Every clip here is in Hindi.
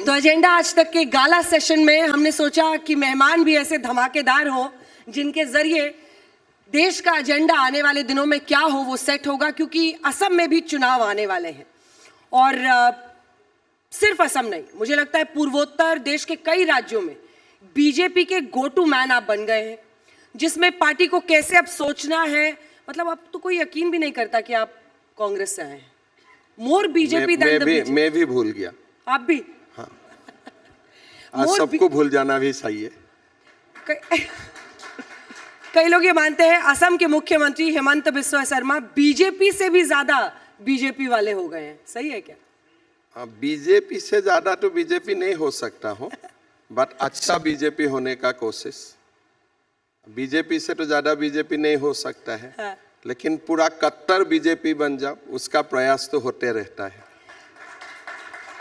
तो एजेंडा आज तक के गाला सेशन में हमने सोचा कि मेहमान भी ऐसे धमाकेदार हो जिनके जरिए देश का एजेंडा आने वाले दिनों में क्या हो वो सेट होगा, क्योंकि असम में भी चुनाव आने वाले हैं। और सिर्फ असम नहीं, मुझे लगता है पूर्वोत्तर देश के कई राज्यों में बीजेपी के गो टू मैन आप बन गए हैं, जिसमें पार्टी को कैसे अब सोचना है। मतलब अब तो कोई यकीन भी नहीं करता कि आप कांग्रेस से आए हैं। मोर बीजेपी मैं भी भूल गया। आप भी? हाँ। आज सबको भूल जाना भी सही है। कई लोग ये मानते हैं असम के मुख्यमंत्री हेमंत बिस्वा शर्मा बीजेपी से भी ज्यादा बीजेपी वाले हो गए हैं, सही है क्या? बीजेपी से ज्यादा तो बीजेपी नहीं हो सकता हो, बट अच्छा बीजेपी होने का कोशिश। बीजेपी से तो ज्यादा बीजेपी नहीं हो सकता है। हाँ। लेकिन पूरा कट्टर बीजेपी बन जाओ, उसका प्रयास तो होते रहता है।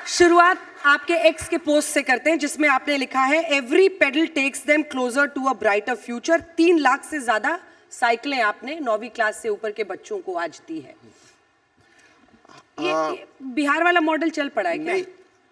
शुरुआत आपके एक्स के पोस्ट से करते हैं, जिसमें आपने लिखा है every pedal takes them closer to a brighter future. 3 lakh से ज्यादा साइकिलें आपने 9वीं क्लास से ऊपर के बच्चों को आज दी है। ये बिहार वाला मॉडल चल पड़ा है क्या? नहीं,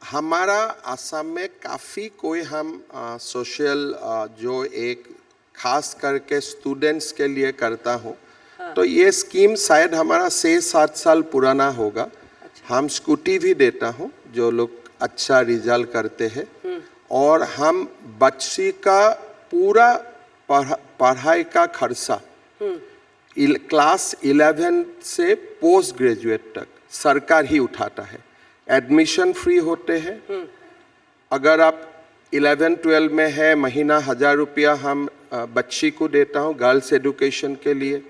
हमारा असम में काफी कोई हम सोशल जो एक खास करके स्टूडेंट्स के लिए करता हूँ। हाँ। तो ये स्कीम शायद हमारा 6-7 साल पुराना होगा। अच्छा। हम स्कूटी भी देता हूँ जो लोग अच्छा रिजल्ट करते हैं, और हम बच्ची का पूरा पढ़ाई का खर्चा क्लास 11 से पोस्ट ग्रेजुएट तक सरकार ही उठाता है। एडमिशन फ्री होते हैं। अगर आप 11-12 में है, महीना 1000 रुपया हम बच्ची को देता हूँ गर्ल्स एजुकेशन के लिए।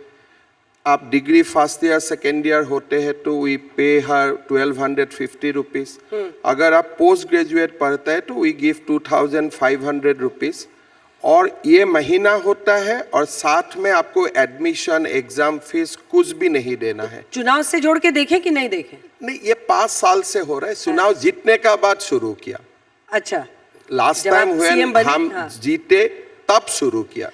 आप degree first year second year होते हैं तो वी पे हर 1250 रुपीज। अगर आप पोस्ट ग्रेजुएट पढ़ते हैं तो वी गिव 2500 रुपीज। और ये महीना होता है, और साथ में आपको एडमिशन एग्जाम फीस कुछ भी नहीं देना है। चुनाव से जोड़ के देखे कि नहीं देखे? नहीं, ये 5 साल से हो रहा है। चुनाव जीतने का बाद शुरू किया। अच्छा, लास्ट टाइम हुए हम जीते तब शुरू किया।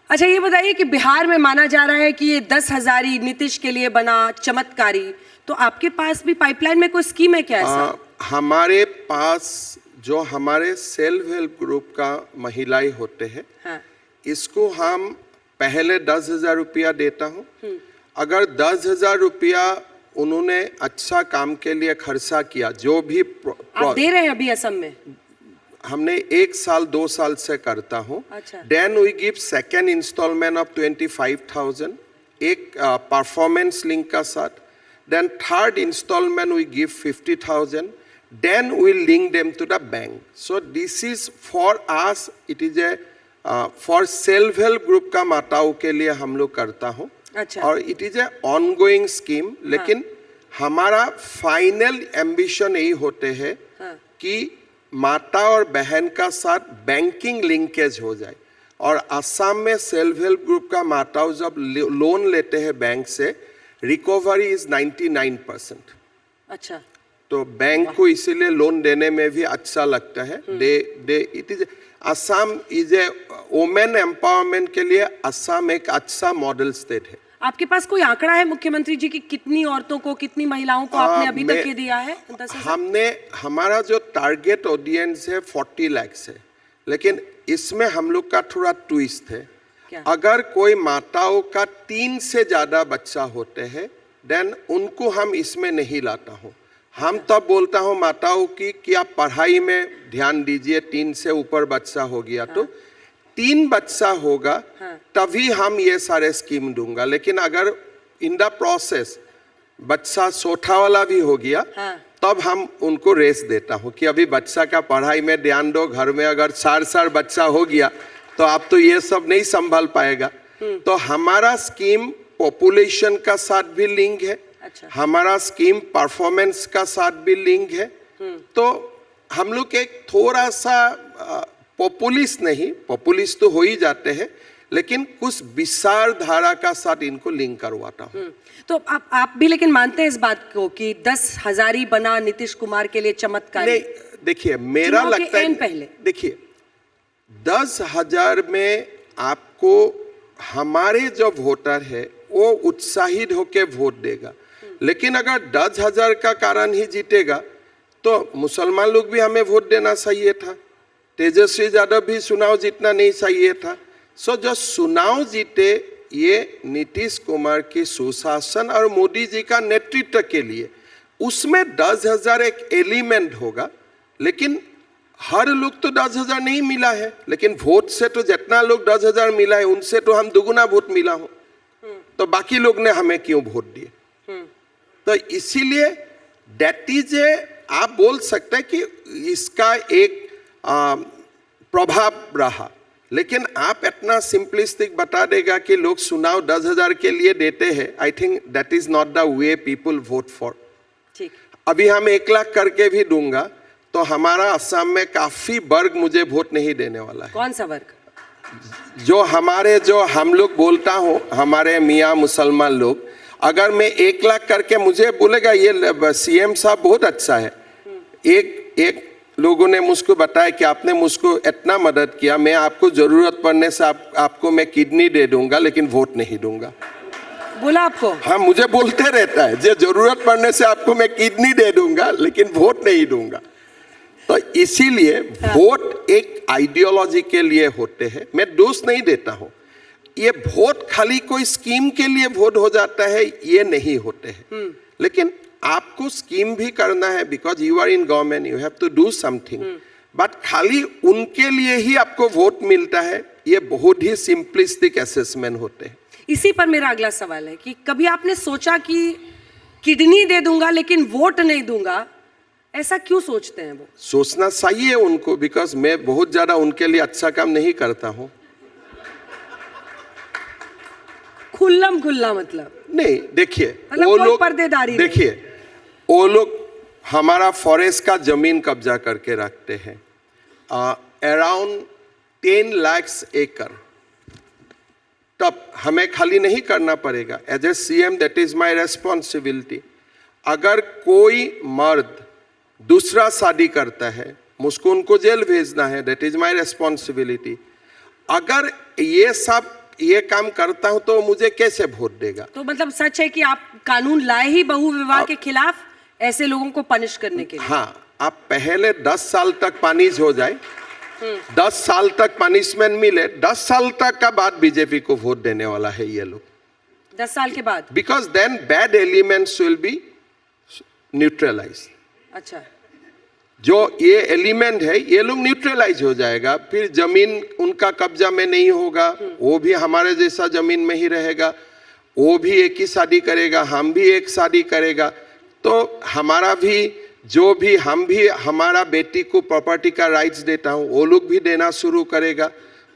अच्छा, ये बताइए कि बिहार में माना जा रहा है कि ये 10,000 नीतीश के लिए बना चमत्कारी, तो आपके पास भी पाइपलाइन में कोई स्कीम है क्या ऐसा? हमारे पास जो हमारे सेल्फ हेल्प ग्रुप का महिलाएं होते हैं। हाँ। इसको हम पहले 10,000 रुपया देता हूँ। अगर 10,000 रुपया उन्होंने अच्छा काम के लिए खर्चा किया, जो भी आप दे रहे हैं अभी असम में? हमने 1 साल 2 साल से करता हूँ। अच्छा। Then we give second instalment of 25,000 एक परफॉर्मेंस लिंक का साथ। Then third instalment we give 50,000। Then we link them to the bank. So this is for us. It is a for self help group का माताओं के लिए हम लोग करता हूँ। अच्छा। और it is a ongoing scheme। लेकिन हमारा फाइनल एम्बिशन यही होते हैं कि माता और बहन का साथ बैंकिंग लिंकेज हो जाए। और असम में सेल्फ हेल्प ग्रुप का माताओं जब लोन लेते हैं बैंक से, रिकवरी इज 99%। अच्छा। तो बैंक को इसीलिए लोन देने में भी अच्छा लगता है। It is Assam is a women empowerment के लिए असम एक अच्छा मॉडल स्टेट है। आपके पास कोई आंकड़ा है मुख्यमंत्री जी की कितनी औरतों को, कितनी महिलाओं को आपने अभी तक ये दिया है? हमने, हमारा जो टारगेट ऑडियंस है 40 लाख है, लेकिन इसमें हम लोग का थोड़ा ट्विस्ट है। क्या? अगर कोई माताओं का 3 से ज्यादा बच्चा होते हैं, देन उनको हम इसमें नहीं लाता हूँ। हम तब बोलता हूँ माताओं की कि आप पढ़ाई में ध्यान दीजिए, 3 से ऊपर बच्चा हो गया। हाँ। तो 3 बच्चा होगा। हाँ। तभी हम ये सारे स्कीम दूंगा। लेकिन अगर इन द प्रोसेस बच्चा चौथा वाला भी हो गया। हाँ। तब हम उनको रेस देता हूँ कि अभी बच्चा का पढ़ाई में ध्यान दो। घर में अगर 4 बच्चा हो गया तो आप तो ये सब नहीं संभाल पाएगा। तो हमारा स्कीम पॉपुलेशन का साथ भी लिंक है। अच्छा। हमारा स्कीम परफॉर्मेंस का साथ भी लिंक है। तो हम लोग एक थोड़ा सा पॉपुलिस्ट नहीं, पॉपुलिस्ट तो हो ही जाते हैं, लेकिन कुछ विचार धारा का साथ इनको लिंक करवाता हूँ। तो आप भी लेकिन मानते हैं इस बात को कि 10,000 बना नीतीश कुमार के लिए चमत्कार? नहीं, देखिए मेरा लगता है, पहले देखिए 10,000 में आपको हमारे जो वोटर है वो उत्साहित होकर वोट देगा। लेकिन अगर 10,000 का कारण ही जीतेगा तो मुसलमान लोग भी हमें वोट देना चाहिए था। तेजस्वी यादव भी चुनाव जीतना नहीं चाहिए था। सो जो चुनाव जीते ये नीतीश कुमार के सुशासन और मोदी जी का नेतृत्व के लिए, उसमें 10,000 एक एलिमेंट होगा, लेकिन हर लोग तो 10,000 नहीं मिला है, लेकिन वोट से तो जितना लोग 10,000 मिला है उनसे तो हम दुगुना वोट मिला हो, तो बाकी लोग ने हमें क्यों वोट दिए? तो इसीलिए दैट इज आप बोल सकते हैं कि इसका एक प्रभाव रहा, लेकिन आप इतना सिंपलिस्टिक बता देगा कि लोग चुनाव 10,000 के लिए देते हैं। I think that is not the way people vote for. ठीक, अभी हम 1 लाख करके भी दूंगा तो हमारा असम में काफी वर्ग मुझे वोट नहीं देने वाला है। कौन सा वर्ग? जो हम लोग बोलता हो, हमारे मियाँ मुसलमान लोग, अगर मैं 1 लाख करके मुझे बोलेगा ये सीएम साहब बहुत अच्छा है, एक लोगों ने मुझको बताया कि आपने मुझको इतना मदद किया, मैं आपको जरूरत पड़ने से आपको मैं किडनी दे दूंगा लेकिन वोट नहीं दूंगा। बोला आपको? हाँ, मुझे बोलते रहता है जो जरूरत पड़ने से आपको मैं किडनी दे दूंगा लेकिन वोट नहीं दूंगा। तो इसीलिए वोट एक आइडियोलॉजी के लिए होते हैं। मैं दोष नहीं देता हूँ, ये वोट खाली कोई स्कीम के लिए वोट हो जाता है ये नहीं होते हैं, लेकिन आपको स्कीम भी करना है because you are in government, you have to do something, but खाली उनके लिए ही आपको वोट मिलता है, ये बहुत ही सिंपलिस्टिक असेसमेंट होते हैं। इसी पर मेरा अगला सवाल है कि कभी आपने सोचा कि किडनी दे दूंगा लेकिन वोट नहीं दूंगा, ऐसा क्यों सोचते हैं वो? सोचना चाहिए उनको, बिकॉज मैं बहुत ज्यादा उनके लिए अच्छा काम नहीं करता हूँ। खुल्लम खुल्ला मतलब नहीं, देखिए मतलब वो कोई लोग, पर्देदारी नहीं। देखिए वो लोग हमारा फॉरेस्ट का जमीन कब्जा करके रखते हैं, अराउंड 10 लाख एकड़। तब हमें खाली नहीं करना पड़ेगा। As a CM that is my responsibility. अगर कोई मर्द दूसरा शादी करता है, मुझको उनको जेल भेजना है, दैट इज माय रेस्पॉन्सिबिलिटी। अगर ये काम करता हूं तो मुझे कैसे वोट देगा? तो मतलब सच है कि आप कानून लाए ही बहु विवाह के खिलाफ ऐसे लोगों को पनिश करने के लिए? हाँ, आप पहले 10 साल तक पनिश हो जाए, 10 साल तक पनिशमेंट मिले, 10 साल तक का बाद बीजेपी को वोट देने वाला है ये लोग। 10 साल के बाद? Because then bad elements will be neutralise. अच्छा, जो ये एलिमेंट है ये लोग न्यूट्रलाइज हो जाएगा, फिर जमीन उनका कब्जा में नहीं होगा, वो भी हमारे जैसा जमीन में ही रहेगा, वो भी एक ही शादी करेगा, हम भी एक शादी करेगा, तो हमारा भी जो भी हम भी हमारा बेटी को प्रॉपर्टी का राइट्स देता हूँ वो लोग भी देना शुरू करेगा,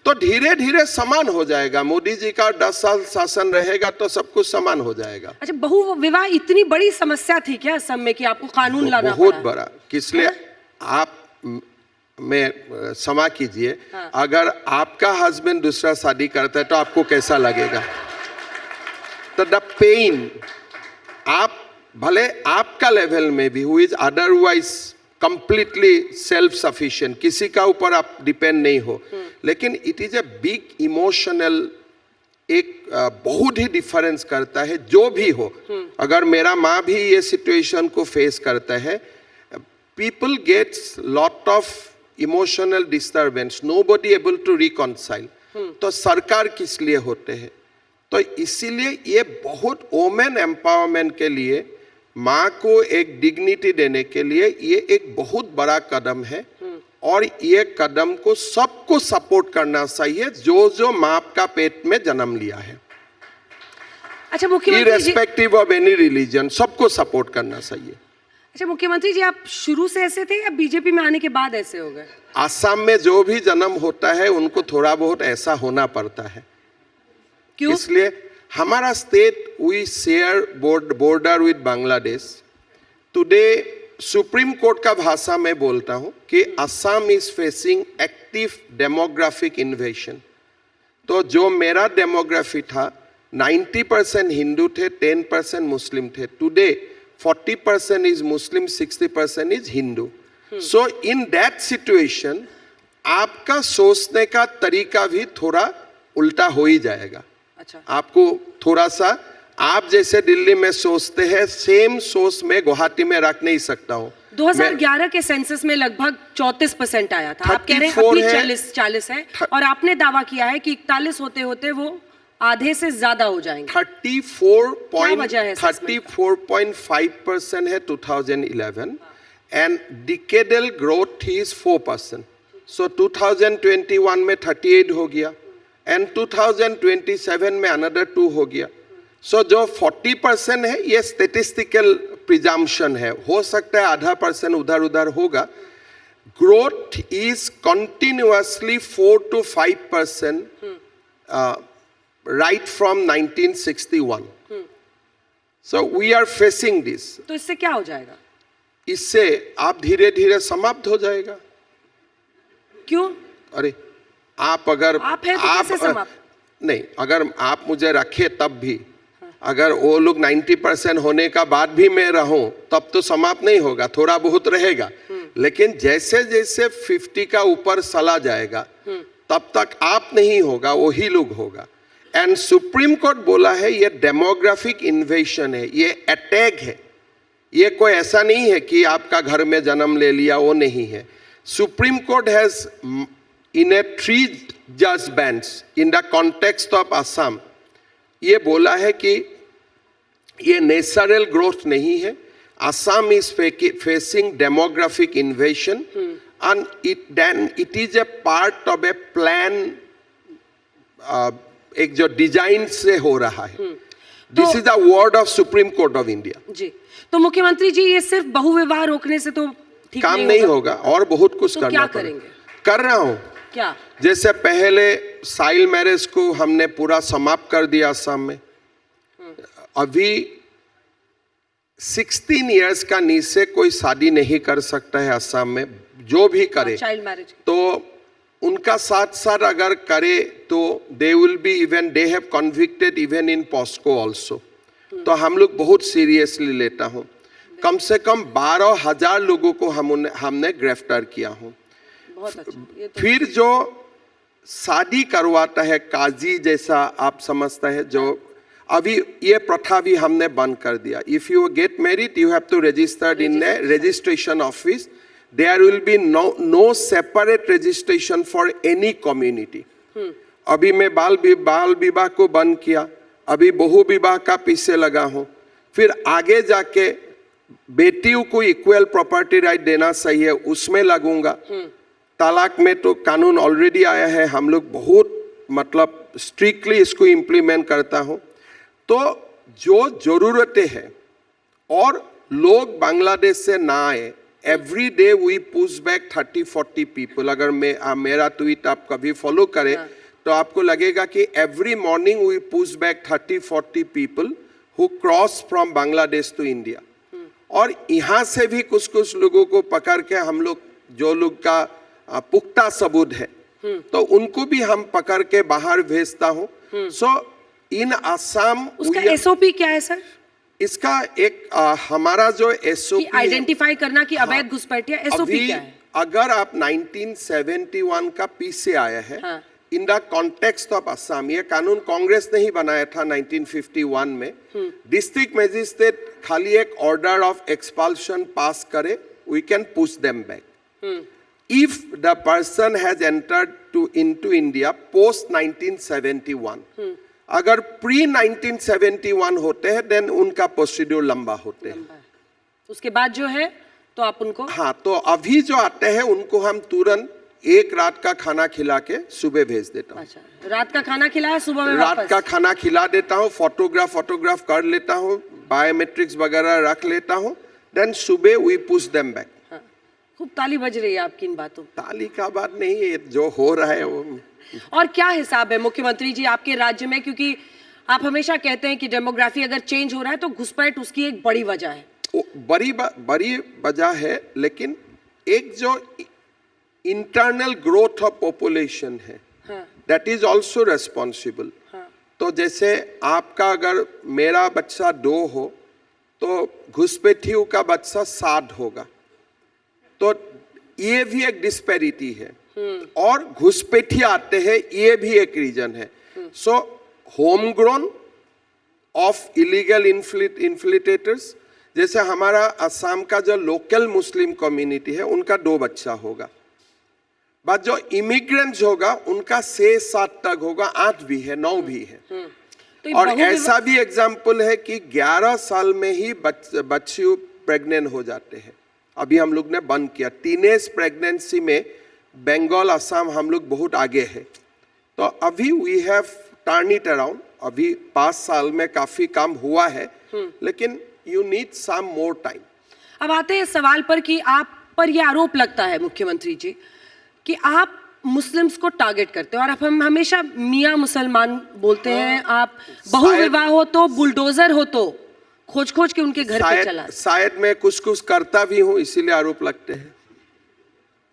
तो धीरे धीरे समान हो जाएगा। मोदी जी का 10 साल शासन रहेगा तो सब कुछ समान हो जाएगा। अच्छा, बहु विवाह इतनी बड़ी समस्या थी क्या असम में कि आपको कानून लाना पड़ा? बहुत बड़ा। किसलिए आप में क्षमा कीजिए, हाँ। अगर आपका हस्बैंड दूसरा शादी करता है तो आपको कैसा लगेगा? तो द पेन, आप भले आपका लेवल में भी who is otherwise completely self sufficient, किसी का ऊपर आप डिपेंड नहीं हो, लेकिन it is a big emotional, एक बहुत ही डिफरेंस करता है जो भी हो। अगर मेरा माँ भी ये सिचुएशन को फेस करता है, people gets lot of emotional disturbance, nobody able to reconcile। तो सरकार किस लिए होते हैं? तो इसीलिए ये बहुत वोमेन एम्पावरमेंट के लिए, माँ को एक डिग्निटी देने के लिए ये एक बहुत बड़ा कदम है, और ये कदम को सबको सपोर्ट करना चाहिए जो माँ का पेट में जन्म लिया है। अच्छा, मुख्यमंत्री इररेस्पेक्टिव ऑफ एनी रिलीजन, सबको सपोर्ट करना चाहिए। अच्छा, मुख्यमंत्री जी, आप शुरू से ऐसे थे या बीजेपी में आने के बाद ऐसे हो गए? असम में जो भी जन्म होता है उनको थोड़ा बहुत ऐसा होना पड़ता है। क्यों? इसलिए हमारा state, we share border with Bangladesh. Today supreme court का भाषा में बोलता हूं कि Assam is facing active demographic invasion. तो जो मेरा डेमोग्राफी था, 90% हिंदू थे, 10% मुस्लिम थे। Today 40% is Muslim, 60% is Hindu। So in that situation, आपका सोचने का तरीका भी थोड़ा उल्टा हो ही जाएगा। अच्छा, आपको थोड़ा सा आप जैसे दिल्ली में सोचते हैं सेम सोच में गुवाहाटी में रख नहीं सकता हूँ। 2011 के सेंसस में लगभग 34% आया था, आप कह रहे हैं अभी 40 है, और आपने दावा किया है कि 41 होते होते वो आधे से ज्यादा हो जाएंगे। 34.5% है 2011 एंड डिकेडल ग्रोथ इज 4%। सो 2021 में 38 हो गया एंड 2027 में अनदर 2 हो गया। सो जो 40% है ये स्टेटिस्टिकल प्रिजम्पशन है, हो सकता है आधा % उधर उधर होगा। Growth is continuously 4 to 5% right from 1961. So we are facing this. तो इससे क्या हो जाएगा? इससे आप धीरे धीरे समाप्त हो जाएगा। क्यों? अरे आप अगर आप है तो कैसे समाप्त? नहीं, अगर आप मुझे रखे तब भी, अगर वो लोग 90% होने का बाद भी मैं रहूं तब तो समाप्त नहीं होगा, थोड़ा बहुत रहेगा। लेकिन जैसे जैसे 50 का ऊपर चला जाएगा तब तक आप नहीं होगा, वही लोग होगा। एंड सुप्रीम कोर्ट बोला है ये डेमोग्राफिक इन्वेशन है, ये अटैक है, ये कोई ऐसा नहीं है कि आपका घर में जन्म ले लिया, वो नहीं है। Supreme Court has in a 3 जज bench in the context of Assam ये बोला है कि ये नेचुरल ग्रोथ नहीं है, Assam is facing demographic invasion and it is a part of a plan, एक जो डिजाइन से हो रहा है। This is the word of Supreme Court of India. जी, तो मुख्यमंत्री जी ये सिर्फ बहुविवाह रोकने से तो ठीक काम नहीं होगा और बहुत कुछ तो करना क्या पड़ेगा। करेंगे? कर रहा हूँ। क्या? जैसे पहले चाइल्ड मैरिज को हमने पूरा समाप्त कर दिया असम में। अभी 16 इयर्स का नीचे कोई शादी नहीं कर सकता है असम में, जो भी करे चाइल्ड मैरिज तो उनका साथ साथ अगर करे तो they will be even they have convicted even in POCSO also. तो हम लोग बहुत सीरियसली लेता हूँ। कम से कम 12,000 लोगों को हमने गिरफ्तार किया हूँ। बहुत अच्छा। ये तो फिर जो शादी करवाता है काजी जैसा आप समझता है, जो अभी ये प्रथा भी हमने बंद कर दिया। If you get married you have to registered in a registration office, there will be no separate registration for any community. अभी मैं बाल विवाह को बंद किया, अभी बहु विवाह का पीछे लगा हूँ। फिर आगे जाके बेटियों को इक्वल प्रॉपर्टी राइट देना चाहिए, उसमें लगूंगा। तलाक में तो कानून ऑलरेडी आया है, हम लोग बहुत मतलब स्ट्रिक्टली इसको इम्प्लीमेंट करता हूँ। तो जो जरूरतें हैं और लोग बांग्लादेश से ना आए, every day we push back 30-40 people. अगर मेरा ट्वीट आप कभी फॉलो करें तो आपको लगेगा कि every morning we push back 30-40 people who cross from Bangladesh to India. और यहाँ से भी कुछ कुछ लोगों को पकड़ के हम लोग, जो लोग का पुख्ता सबूत है तो उनको भी हम पकड़ के बाहर भेजता हूँ। सो इन असम उसका एसओपी क्या है सर? इसका एक हमारा जो एसओपी आइडेंटिफाई करना कि अवैध घुसपैठिया, एसओपी क्या है? अगर आप 1971 का पीछे आया है इन द कॉन्टेक्स्ट ऑफ असम, ये कानून कांग्रेस ने ही बनाया था 1951 में। डिस्ट्रिक्ट मजिस्ट्रेट खाली एक ऑर्डर ऑफ एक्सपल्शन पास करे, we can push them back if the person has entered into India post 1971। अगर प्री 1971 होते हैं देन उनका प्रोसीड्यूर लंबा होते हैं। उसके बाद जो है तो आप उनको, हाँ, तो अभी जो आते हैं उनको हम तुरंत एक रात का खाना खिला के सुबह भेज देता हूँ। अच्छा, रात का खाना खिलाया, सुबह में रात वापस? का खाना खिला देता हूँ, फोटोग्राफ कर लेता हूँ, बायोमेट्रिक्स वगैरह रख लेता हूँ, देन सुबह वी पुश देम बैक। खूब ताली बज रही है आपकी इन बातों। ताली का बात नहीं है, जो हो रहा है वो। और क्या हिसाब है मुख्यमंत्री जी आपके राज्य में, क्योंकि आप हमेशा कहते हैं कि डेमोग्राफी अगर चेंज हो रहा है तो घुसपैठ उसकी एक बड़ी वजह है। बड़ी वजह है, लेकिन एक जो इंटरनल ग्रोथ ऑफ पॉपुलेशन है दैट इज ऑल्सो रेस्पॉन्सिबल। तो जैसे आपका अगर मेरा बच्चा 2 हो तो घुसपैठियों का बच्चा 7 होगा, तो ये भी एक डिस्पैरिटी है। और घुसपैठिया आते हैं, ये भी एक रीजन है। So home grown of illegal infiltrators. जैसे हमारा असम का जो लोकल मुस्लिम कम्युनिटी है उनका 2 बच्चा होगा, बट जो इमिग्रेंट्स होगा उनका 6-7 तक होगा, 8 भी है, 9 भी है। तो और ऐसा भी एग्जाम्पल है कि 11 साल में ही बच्चे प्रेग्नेंट हो जाते हैं। अभी हम लोग ने बंद किया। टीनेज प्रेगनेंसी में बंगाल, असम हम लोग बहुत आगे है। तो अभी we have turn it around. अभी 5 साल में काफी काम हुआ है, लेकिन you need some more time. अब आते हैं सवाल पर कि आप पर यह आरोप लगता है मुख्यमंत्री जी कि आप मुस्लिम्स को टारगेट करते हैं, और आप हम हमेशा मियाँ मुसलमान बोलते हैं। आप बहुविवाह हो तो बुलडोजर हो तो खोज खोज के उनके घर पे चला। शायद मैं कुछ कुछ करता भी हूँ, इसीलिए आरोप लगते हैं।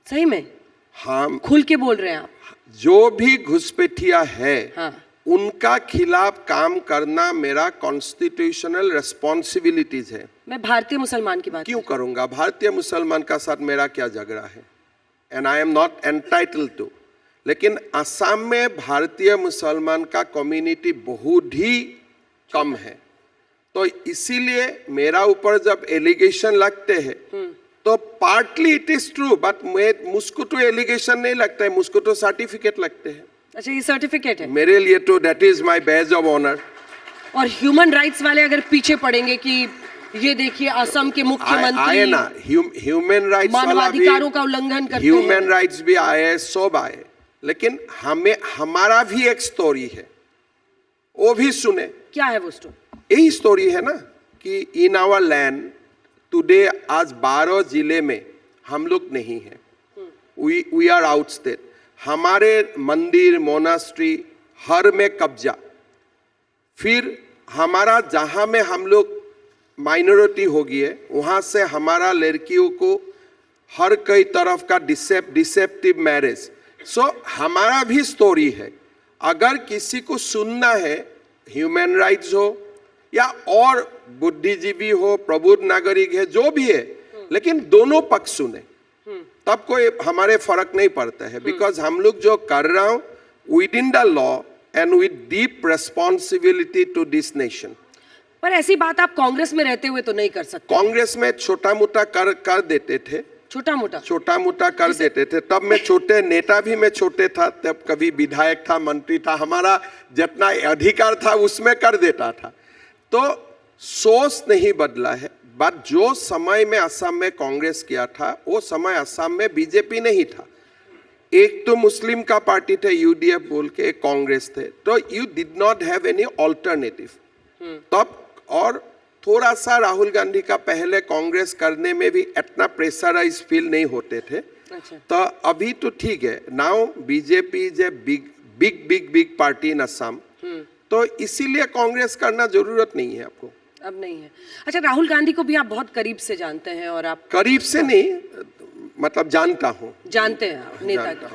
सही में? हाँ, खुल के बोल रहे हैं आप। जो भी घुसपैठिया है, हाँ, उनका खिलाफ काम करना मेरा कॉन्स्टिट्यूशनल रेस्पॉन्सिबिलिटीज है। मैं भारतीय मुसलमान की बात क्यों करूंगा? भारतीय मुसलमान का साथ मेरा क्या झगड़ा है? And I am not entitled to. लेकिन असम में भारतीय मुसलमान का कम्युनिटी बहुत ही कम है, तो इसीलिए मेरा ऊपर जब एलिगेशन लगते हैं तो partly it is true, but मुझको तो एलिगेशन नहीं लगता है, मुझको तो सर्टिफिकेट लगते हैं। अच्छा, ये सर्टिफिकेट है मेरे लिए तो that is my badge of honour. और ह्यूमन राइट्स वाले अगर पीछे पड़ेंगे कि ये देखिए असम के आए मुख्यमंत्री ना, ह्यूमन राइट्स वाला भी, मानवाधिकारों का उल्लंघन करते हैं। ह्यूमन राइट्स भी आए, सब आए, लेकिन हमारा भी एक स्टोरी है, वो भी सुने। क्या है वो स्टोरी? यही स्टोरी है ना कि इन आवर लैंड टुडे आज 12 जिले में हम लोग नहीं है, वी आर आउटस्टेड। हमारे मंदिर, मोनास्ट्री हर में कब्जा। फिर हमारा जहां में हम लोग माइनॉरिटी हो गई है, वहां से हमारा लड़कियों को हर कई तरफ का डिसेप्टिव मैरिज। सो हमारा भी स्टोरी है। अगर किसी को सुनना है, ह्यूमन राइट्स हो या और बुद्धिजीवी हो, प्रबुद्ध नागरिक है, जो भी है, लेकिन दोनों पक्ष सुने, तब कोई हमारे फर्क नहीं पड़ता है। बिकॉज हम लोग जो कर रहा हूं within the law and with deep responsibility to this nation. पर ऐसी बात आप कांग्रेस में रहते हुए तो नहीं कर सकते। कांग्रेस में छोटा मोटा कर देते थे, छोटा मोटा कर देते थे। तब मैं छोटे नेता भी मैं छोटे था, तब कभी विधायक था, मंत्री था, हमारा जितना अधिकार था उसमें कर देता था। तो सोच नहीं बदला है। बट जो समय में असम में कांग्रेस किया था, वो समय असम में बीजेपी नहीं था। एक तो मुस्लिम का पार्टी थे, यूडीएफ बोल के, एक कांग्रेस थे। तो you did not have any alternative तब। और थोड़ा सा राहुल गांधी का पहले कांग्रेस करने में भी इतना प्रेशराइज फील नहीं होते थे। अच्छा। तो अभी तो ठीक है। Now BJP is a big party इन असम, तो इसीलिए कांग्रेस करना जरूरत नहीं है आपको। अब नहीं है। अच्छा, राहुल गांधी को भी आप बहुत करीब से जानते हैं, और आप करीब से नहीं, मतलब जानता हूँ। जानते हैं आप नेता को?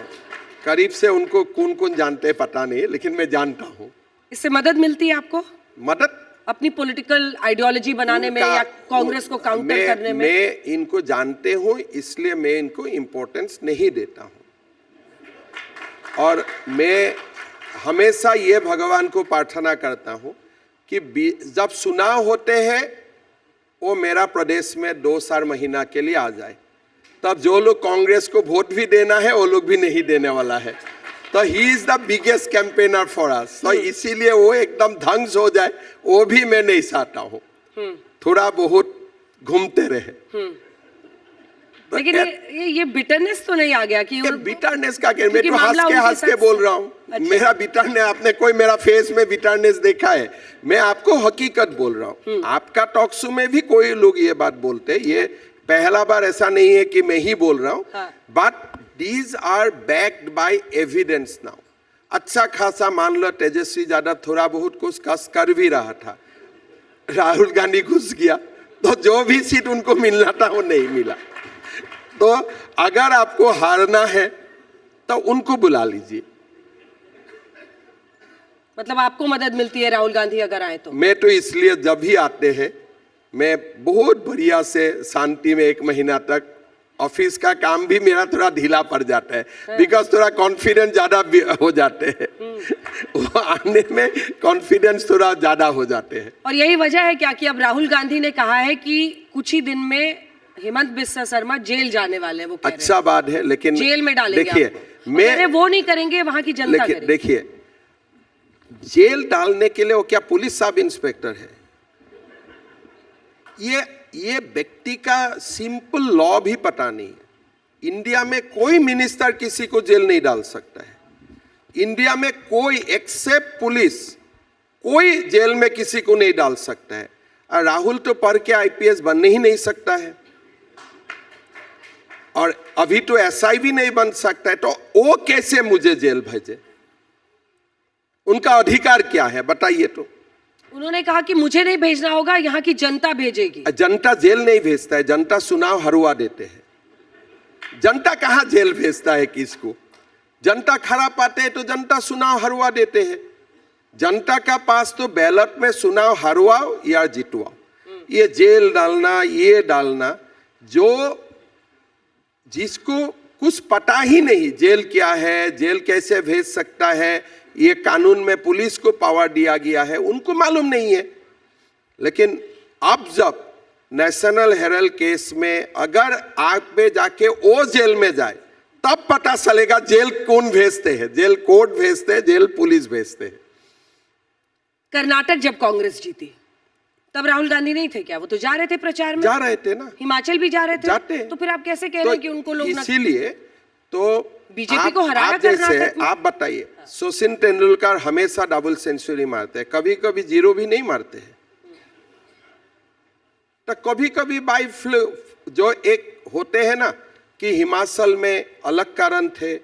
करीब से उनको कौन कौन जानते हैं पता नहीं, लेकिन मैं जानता हूँ। इससे मदद मिलती है आपको? मदद अपनी पॉलिटिकल आइडियोलॉजी बनाने में या कांग्रेस को काउंटर करने में? मैं इनको जानते हूँ, इसलिए मैं इनको इम्पोर्टेंस नहीं देता हूँ। और मैं हमेशा ये भगवान को प्रार्थना करता हूँ कि जब चुनाव होते हैं वो मेरा प्रदेश में 2-4 महीना के लिए आ जाए, तब जो लोग कांग्रेस को वोट भी देना है वो लोग भी नहीं देने वाला है। तो he is the biggest campaigner for us. तो इसीलिए वो एकदम ध्वंस हो जाए वो भी मैं नहीं चाहता हूँ। थोड़ा बहुत घूमते रहे। लेकिन ये बिटरनेस तो नहीं आ गया कि बिटरनेस का क्या? मैं तो हंस के बोल रहा हूँ। अच्छा। मेरा बिटरनेस, आपने कोई मेरा फेस में बिटरनेस देखा है? मैं आपको हकीकत बोल रहा हूँ। आपका टॉक शो में भी कोई लोग ये बात बोलते हैं, ये पहला बार ऐसा नहीं है कि मैं ही बोल रहा हूँ। But these are backed by evidence now। अच्छा खासा मान लो तेजस्वी यादव थोड़ा बहुत कुछ कस कर भी रहा था, राहुल गांधी घुस गया, तो जो भी सीट उनको मिलना था वो नहीं मिला। तो अगर आपको हारना है तो उनको बुला लीजिए। मतलब आपको मदद मिलती है राहुल गांधी अगर आए तो? मैं तो इसलिए जब भी आते हैं मैं बहुत बढ़िया से शांति में 1 महीना तक ऑफिस का काम भी मेरा थोड़ा ढीला पड़ जाता है, बिकॉज थोड़ा कॉन्फिडेंस ज्यादा हो जाते हैं। वो आने में कॉन्फिडेंस थोड़ा ज्यादा हो जाते हैं। और यही वजह है क्या कि अब राहुल गांधी ने कहा है कि कुछ ही दिन में हेमंत बिस्वा शर्मा जेल जाने वाले हैं। वो कह अच्छा बात है, लेकिन जेल में डालेंगे। देखिए, मैं वो नहीं करेंगे, वहां की जनता करेगी। देखिए, जेल डालने के लिए वो क्या पुलिस सब इंस्पेक्टर है? ये व्यक्ति का सिंपल लॉ भी पता नहीं है। इंडिया में कोई मिनिस्टर किसी को जेल नहीं डाल सकता है। इंडिया में कोई एक्सेप्ट पुलिस कोई जेल में किसी को नहीं डाल सकता है। और राहुल तो पढ़ के आईपीएस बनने ही नहीं सकता है, और अभी तो एसआई भी नहीं बन सकता है, तो वो कैसे मुझे जेल भेजे? उनका अधिकार क्या है बताइए? तो उन्होंने कहा कि मुझे नहीं भेजना होगा, यहाँ की जनता भेजेगी। जनता जेल नहीं भेजता है, जनता चुनाव हरवा देते हैं। जनता कहां जेल भेजता है किसको? जनता खराब पाते हैं तो जनता चुनाव हरवा देते हैं। जनता का पास तो बैलेट में चुनाव हरवाओ या जितवाओ। ये जेल डालना, ये डालना, जो जिसको कुछ पता ही नहीं जेल क्या है, जेल कैसे भेज सकता है, ये कानून में पुलिस को पावर दिया गया है, उनको मालूम नहीं है। लेकिन अब जब नेशनल हेराल्ड केस में अगर आप पे जाके वो जेल में जाए, तब पता चलेगा जेल कौन भेजते हैं। जेल कोर्ट भेजते हैं, जेल पुलिस भेजते हैं। कर्नाटक जब कांग्रेस जीती तब राहुल गांधी नहीं थे क्या? वो तो जा रहे थे प्रचार में। जा रहे थे ना, हिमाचल भी जा रहे थे। जाते। तो फिर आप कैसे कह रहे हैं कि उनको लोग इसीलिए तो बीजेपी को हराया आप जैसे कर्नाटक में? आप बताइए, सचिन तेंदुलकर हमेशा डबल सेंचुरी मारते हैं, कभी कभी जीरो भी नहीं मारते हैं। तो कभी कभी बाई जो एक होते हैं ना कि हिमाचल में अलग कारण थे,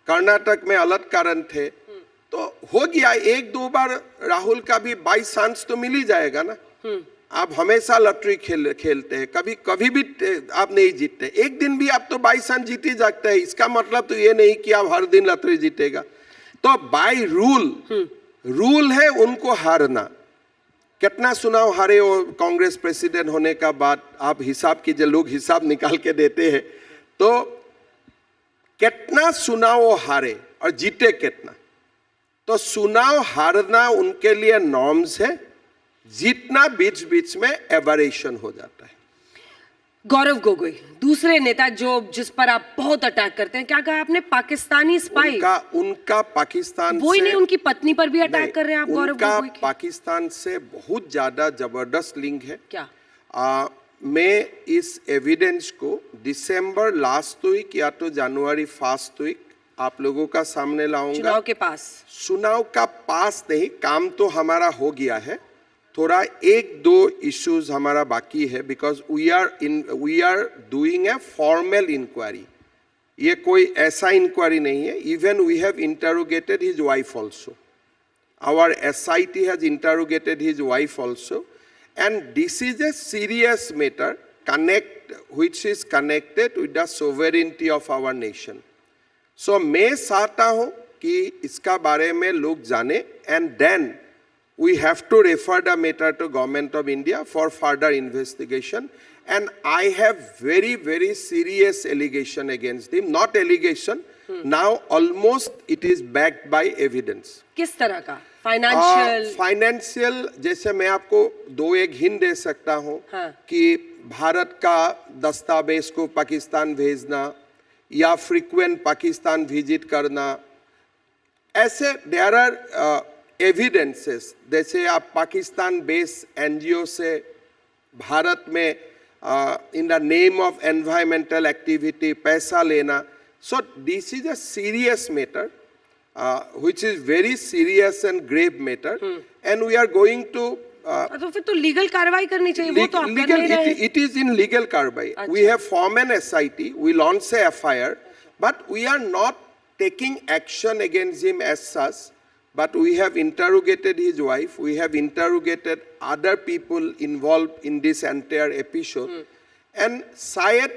कर्नाटक में अलग कारण थे, तो हो गया। एक दो बार राहुल का भी बाई चांस तो मिल ही जाएगा ना। आप हमेशा लॉटरी खेलते हैं, कभी कभी भी आप नहीं जीतते। एक दिन भी आप तो बाई चांस जीत ही जाते हैं। इसका मतलब तो ये नहीं कि आप हर दिन लॉटरी जीतेगा। तो बाई रूल है उनको हारना। कितना चुनाव हारे हो कांग्रेस प्रेसिडेंट होने का बाद? आप हिसाब कीजिए, लोग हिसाब निकाल के देते हैं। तो कितना चुनाव हारे और जीते कितना? तो चुनाव हारना उनके लिए नॉर्म्स है, जीतना बीच बीच में एवरेशन हो जाता है। गौरव गोगोई दूसरे नेता जिस पर आप बहुत अटैक करते हैं, क्या कहा आपने? पाकिस्तानी स्पाई। उनका पाकिस्तान वो ही से नहीं, उनकी पत्नी पर भी अटैक कर रहे हैं आप गौरव गोगोई की। पाकिस्तान से बहुत ज्यादा जबरदस्त लिंक है। क्या? मैं इस एविडेंस को दिसंबर लास्ट वीक या तो जनवरी फर्स्ट वीक आप लोगों का सामने लाऊंगा। चुनाव के पास? चुनाव का पास नहीं, काम तो हमारा हो गया है। थोड़ा एक दो इश्यूज हमारा बाकी है, because we are doing a formal inquiry. ये कोई ऐसा इंक्वायरी नहीं है। Even we have interrogated his wife also. Our SIT has interrogated his wife also, and this is a serious matter which is connected with the sovereignty of our nation. So मैं चाहता हूँ कि इसका बारे में लोग जाने, and then we have to refer the matter to Government of India for further investigation. And I have very serious allegation against him. Not allegation, now almost it is backed by evidence. किस तरह का? फाइनेंशियल जैसे मैं आपको दो एक हिंट दे सकता हूँ कि भारत का दस्तावेज को पाकिस्तान भेजना या फ्रीक्वेंट पाकिस्तान विजिट करना, ऐसे देयर आर एविडेंसेस। जैसे आप पाकिस्तान बेस्ड एनजीओ से भारत में in the name of environmental activity पैसा लेना। So this is a serious matter, which is very serious and grave matter, and we are going to तो फिर तो लीगल कार्रवाई करनी चाहिए। वो तो आप कर नहीं रहे। It is in legal कार्रवाई। We have formed an SIT, we launched a FIR, but we are not taking action against him as such. But we have interrogated his wife, we have interrogated other people involved in this entire episode, and शायद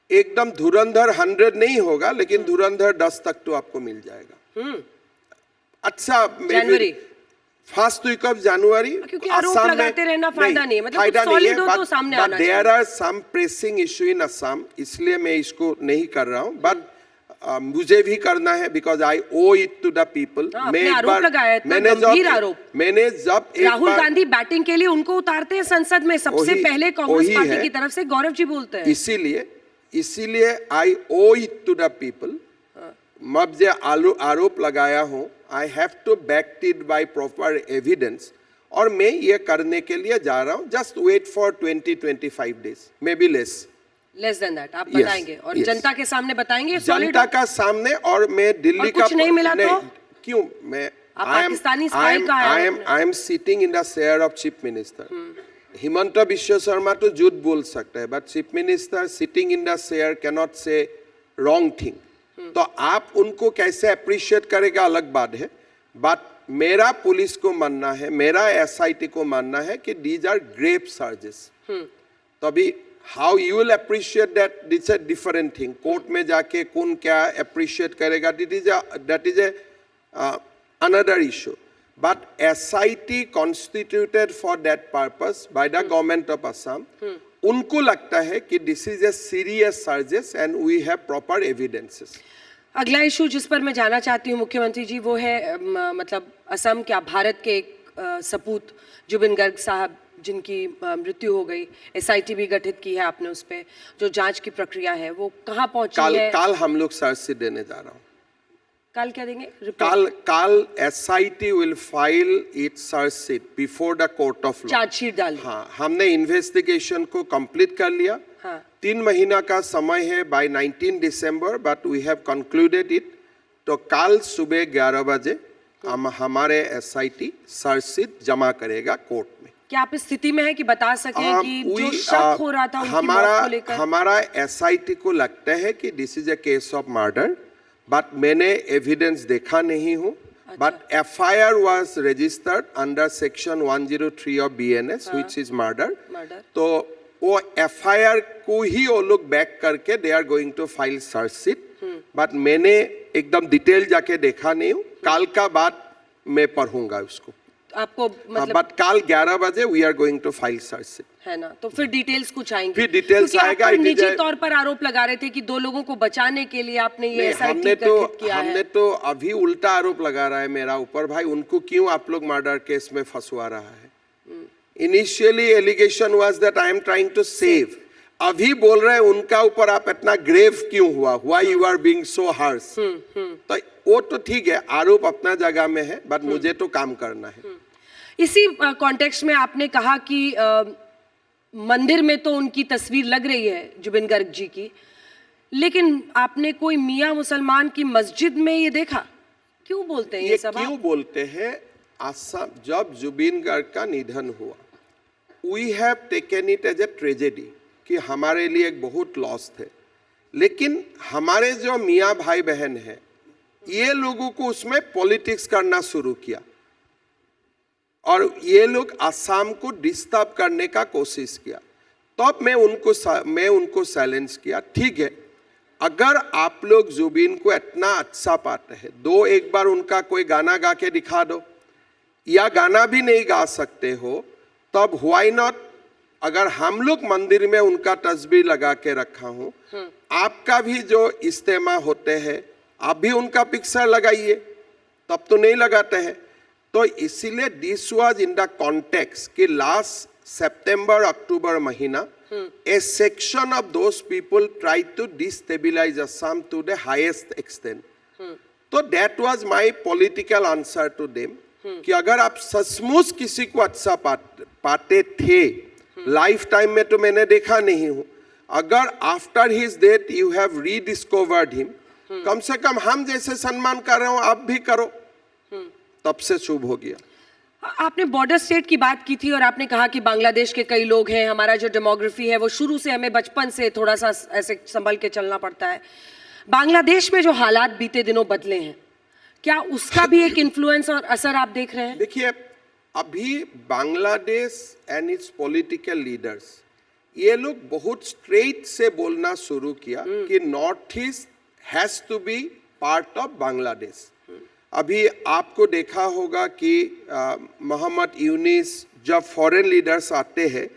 एकदम धुरंधर 100 नहीं होगा, लेकिन धुरंधर 10 तक तो आपको मिल जाएगा। अच्छा, फर्स्ट वीक ऑफ जनवरी, क्योंकि आरोप लगाते रहना फायदा नहीं है, मतलब फायदा कुछ solid हो तो सामने आना चाहिए। There are some pressing issue in Assam, इसलिए मैं इसको नहीं कर रहा हूँ, बट मुझे भी करना है because I owe it to the people. मैं एक बार मैंने जब राहुल गांधी बैटिंग के लिए उनको उतारते हैं संसद में, सबसे पहले कांग्रेस पार्टी की तरफ से गौरव जी बोलते हैं, इसीलिए I owe it to the people. मैं जो आरोप लगाया हूँ, I have to back it by proper evidence, और मैं ये करने के लिए जा रहा हूँ। Just wait for 20-25 days, maybe less than that. आप बताएंगे और जनता के सामने बताएंगे, जनता का सामने। और मैं दिल्ली का कुछ नहीं मिला तो क्यों मैं I am sitting in the chair of chief minister. Himanta Biswa Sharma तो झूठ बोल सकता है, but chief minister sitting in the chair can not से रॉन्ग थिंग। तो आप उनको कैसे अप्रिशिएट करेगा अलग बात है, बट मेरा पुलिस को मानना है, मेरा एसआईटी को मानना है कि दीज आर ग्रेव चार्जेस। तो अभी how you will appreciate that, that's a different thing. Court में जाके कौन क्या अप्रिशिएट करेगा, that is a another issue. But SIT constituted for that purpose by the government of Assam. उनको लगता है कि this is a serious charges and we have proper evidences. अगला इशू जिस पर मैं जाना चाहती हूँ मुख्यमंत्री जी, वो है मतलब असम क्या भारत के एक सपूत जुबिन गर्ग साहब जिनकी मृत्यु हो गई, SIT भी गठित की है आपने, उस पर जो जांच की प्रक्रिया है वो कहाँ पहुंची है? कल हम लोग चार्जशीट देने जा रहा हूँ। कल क्या देंगे? कल SIT will file its chargesheet before the court of law. Chargesheet डाल, हाँ, हमने इन्वेस्टिगेशन को कंप्लीट कर लिया। हाँ। 3 महीना का समय है by 19 December, but we have concluded it. तो कल सुबह 11 बजे हम हमारे SIT चार्जशीट जमा करेगा कोर्ट में। क्या आप इस स्थिति में है कि बता सकें कि जो शक हो रहा था उनकी मौत को लेकर? हमारा SIT को लगता है कि this is a case of murder, but मैंने एविडेंस देखा नहीं हूँ। But FIR was registered under section 103 of BNS, which is murder. तो वो FIR को ही वो लोग बैक करके they are going to file charge-sheet. But मैंने एकदम डिटेल जाके देखा नहीं हूँ। कल का बाद मैं पढ़ूंगा उसको आपको, मतलब बट कल 11 बजे we are going to file chargesheet, है ना? तो फिर डिटेल्स कुछ आएंगे, फिर डिटेल्स आएगा। निजी तौर पर आरोप लगा रहे थे कि 2 लोगों को बचाने के लिए आपने ये SIT गठित किया है। हमने तो अभी उल्टा आरोप लगा रहा है मेरा ऊपर। भाई उनको क्यों आप लोग मर्डर केस में फंसवा रहा है? Initially allegation was that I am trying to save, अभी बोल रहे हैं उनका ऊपर आप इतना ग्रेव क्यों हुआ, why you are being so harsh. तो वो तो ठीक है, आरोप अपना जगह में है, बट मुझे तो काम करना है। इसी कॉन्टेक्स्ट में आपने कहा कि मंदिर में तो उनकी तस्वीर लग रही है जुबिन गर्ग जी की, लेकिन आपने कोई मियां मुसलमान की मस्जिद में ये देखा? क्यों बोलते हैं ये सब? क्यों बोलते हैं? असम जब जुबिन गर्ग का निधन हुआ, we have taken it as a tragedy कि हमारे लिए एक बहुत लॉस थे, लेकिन हमारे जो मियाँ भाई बहन हैं ये लोगों को उसमें पॉलिटिक्स करना शुरू किया और ये लोग असम को डिस्टर्ब करने का कोशिश किया। तब मैं उनको साइलेंस किया। ठीक है, अगर आप लोग जुबिन को इतना अच्छा पाते हैं, एक बार उनका कोई गाना गा के दिखा दो, या गाना भी नहीं गा सकते हो तब व्हाई नॉट, अगर हम लोग मंदिर में उनका तस्वीर लगा के रखा हूं, आपका भी जो इज्तिमा होते हैं आप भी उनका पिक्चर लगाइए, तब तो नहीं लगाते हैं। तो इसीलिए this was in the context कि लास्ट सितंबर अक्टूबर महीना a section of those people try to destabilise Assam to the highest extent. तो that was my political answer to them कि अगर आप सचमुच किसी को अच्छा पाते थे, लाइफ टाइम में तो मैंने देखा नहीं हूं, अगर after his death you have rediscovered him, कम से कम हम जैसे सम्मान कर रहे हो आप भी करो, तब से शुभ हो गया। आपने बॉर्डर स्टेट की बात की थी और आपने कहा कि बांग्लादेश के कई लोग हैं, हमारा जो डेमोग्राफी है वो शुरू से हमें बचपन से थोड़ा सा ऐसे संभल के चलना पड़ता है। बांग्लादेश में जो हालात बीते दिनों बदले हैं, क्या उसका भी एक इन्फ्लुएंस और असर आप देख रहे हैं? देखिए, अभी Bangladesh and its political leaders ये लोग बहुत स्ट्रेट से बोलना शुरू किया कि north east has to be part of Bangladesh. अभी आपको देखा होगा कि मोहम्मद यूनिस जब फॉरेन लीडर्स आते हैं,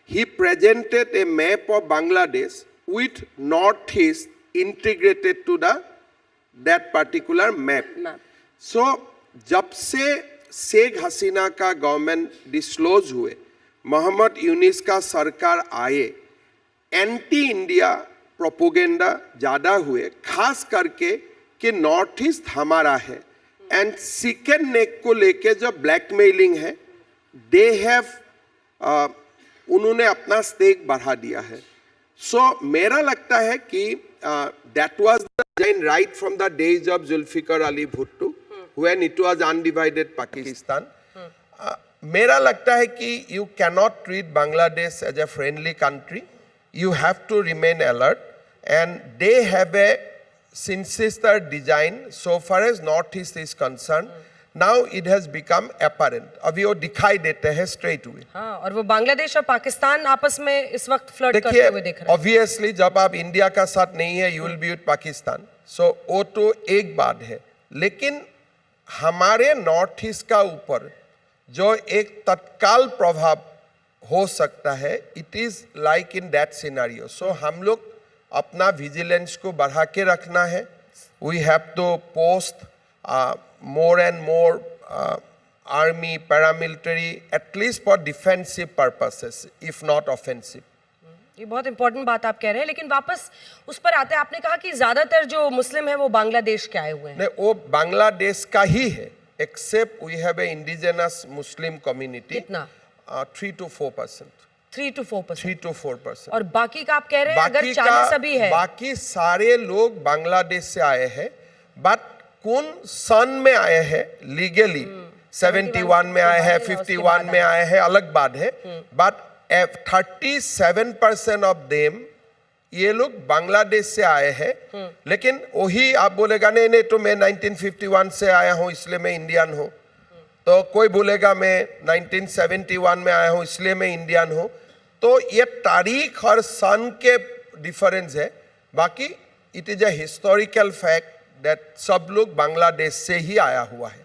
he presented a map of Bangladesh with northeast integrated to that particular map. So जब से शेख हसीना का गवर्नमेंट डिस्क्लोज हुए, मोहम्मद यूनिस का सरकार आए, एंटी इंडिया प्रोपोगेंडा ज़्यादा हुए, खास करके कि नॉर्थ ईस्ट हमारा है, एंड चिकन नेक को लेके जो ब्लैकमेलिंग है, दे हैव उन्होंने अपना स्टेक बढ़ा दिया है. सो मेरा लगता है कि that was the design right from the days of Zulfikar Ali Bhutto when it was undivided Pakistan. मेरा लगता है कि you cannot treat Bangladesh as a friendly country. You have to remain alert, and they have a sinister design so far as north east is concerned. Now it has become apparent. अभी वो दिखाई देते हैं straight away. हाँ, और वो बांग्लादेश और पाकिस्तान आपस में इस वक्त फ्लर्ट करते हुए देख रहे हैं. Obviously जब आप इंडिया का साथ नहीं है, you will be with Pakistan. So वो तो एक बात है, लेकिन हमारे नॉर्थ ईस्ट का ऊपर जो एक तत्काल प्रभाव हो सकता है, it is like in that scenario. So हम लोग अपना विजिलेंस को बढ़ा के रखना है. We have to post more and more army, paramilitary, at least for defensive purposes, if not offensive. ये बहुत इंपॉर्टेंट बात आप कह रहे हैं, लेकिन वापस उस पर आते हैं. आपने कहा कि ज्यादातर जो मुस्लिम है वो बांग्लादेश के आए हुए हैं. नहीं, वो बांग्लादेश का ही है, except we have a indigenous Muslim community. कितना? 3 to 4%. 3 to 4%. 3 to 4%. और बाकी का आप कह रहे हैं अगर 40 सभी है, बाकी सारे लोग बांग्लादेश से आए हैं, बट कौन सन में आए हैं लीगली, 71 में आए हैं, 51 में आए हैं, अलग बात है. बट 37% ऑफ देम ये लोग बांग्लादेश से आए हैं. लेकिन वही आप बोलेगा नहीं नहीं तो मैं 1951 से आया हूँ इसलिए मैं इंडियन हूँ, तो कोई बोलेगा मैं 1971 में आया हूँ इसलिए मैं इंडियन हूँ. तो ये तारीख और सन के डिफरेंस है. बाकी it is a historical fact that सब लोग बांग्लादेश से ही आया हुआ है.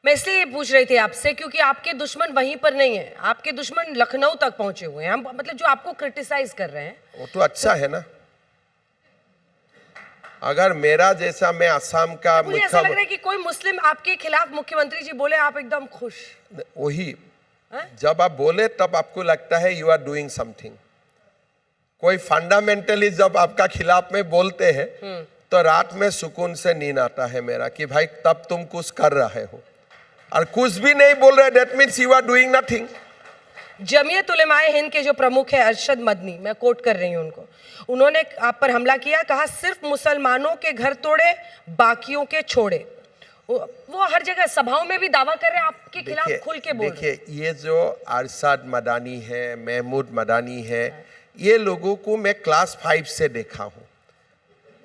मैं इसलिए पूछ रही थी आपसे क्योंकि आपके दुश्मन वहीं पर नहीं है, आपके दुश्मन लखनऊ तक पहुंचे हुए हैं. हम मतलब जो आपको क्रिटिसाइज कर रहे हैं वो तो अच्छा है ना. अगर मेरा जैसा, मैं असम का, मुझे ऐसा लग रहा है कि कोई मुस्लिम आपके खिलाफ मुख्यमंत्री जी बोले आप एकदम खुश. वही जब आप बोले तब आपको लगता है यू आर डूइंग समथिंग. कोई फंडामेंटली जब आपका खिलाफ में बोलते हैं तो रात में सुकून से नींद आता है मेरा कि भाई तब तुम कुछ कर रहे हो, और कुछ भी नहीं बोल रहे, that means you are doing nothing. Jamiat Ulema-e Hind के जो प्रमुख है अरशद मदनी, मैं कोट कर रही हूं उनको, उन्होंने आप पर हमला किया, कहा सिर्फ मुसलमानों के घर तोड़े बाकियों के छोड़े. वो हर जगह सभाओं में भी दावा कर रहे हैं आपके खिलाफ, खुल के बोल रहे हैं. देखिए, ये जो अरशद मदानी है, महमूद मदानी है, ये लोगों को मैं क्लास 5 से देखा हूँ.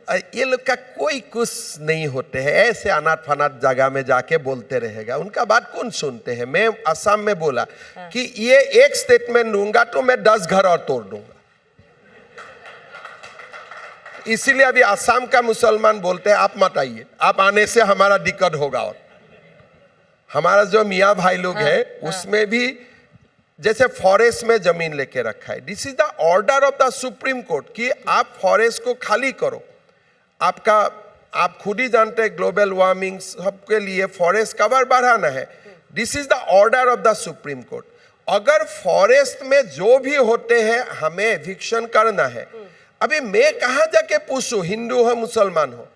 ये लोग का कोई कुछ नहीं होते हैं, ऐसे अनाथ फनाथ जगह में जाके बोलते रहेगा, उनका बात कौन सुनते हैं. मैं असम में बोला कि ये एक स्टेटमेंट दूंगा तो मैं 10 घर और तोड़ दूंगा. इसीलिए अभी असम का मुसलमान बोलते हैं आप मत आइए, आप आने से हमारा दिक्कत होगा. और हमारा जो मियाँ भाई लोग है उसमें भी जैसे फॉरेस्ट में जमीन लेके रखा है. This is the order of the supreme court कि आप फॉरेस्ट को खाली करो. आपका आप खुद ही जानते हैं ग्लोबल वार्मिंग सबके लिए फॉरेस्ट कवर बढ़ाना है. This is the order of the supreme court. अगर फॉरेस्ट में जो भी होते हैं हमें एविक्शन करना है. अभी मैं कहाँ जाके पूछूं हिंदू हो मुसलमान हो,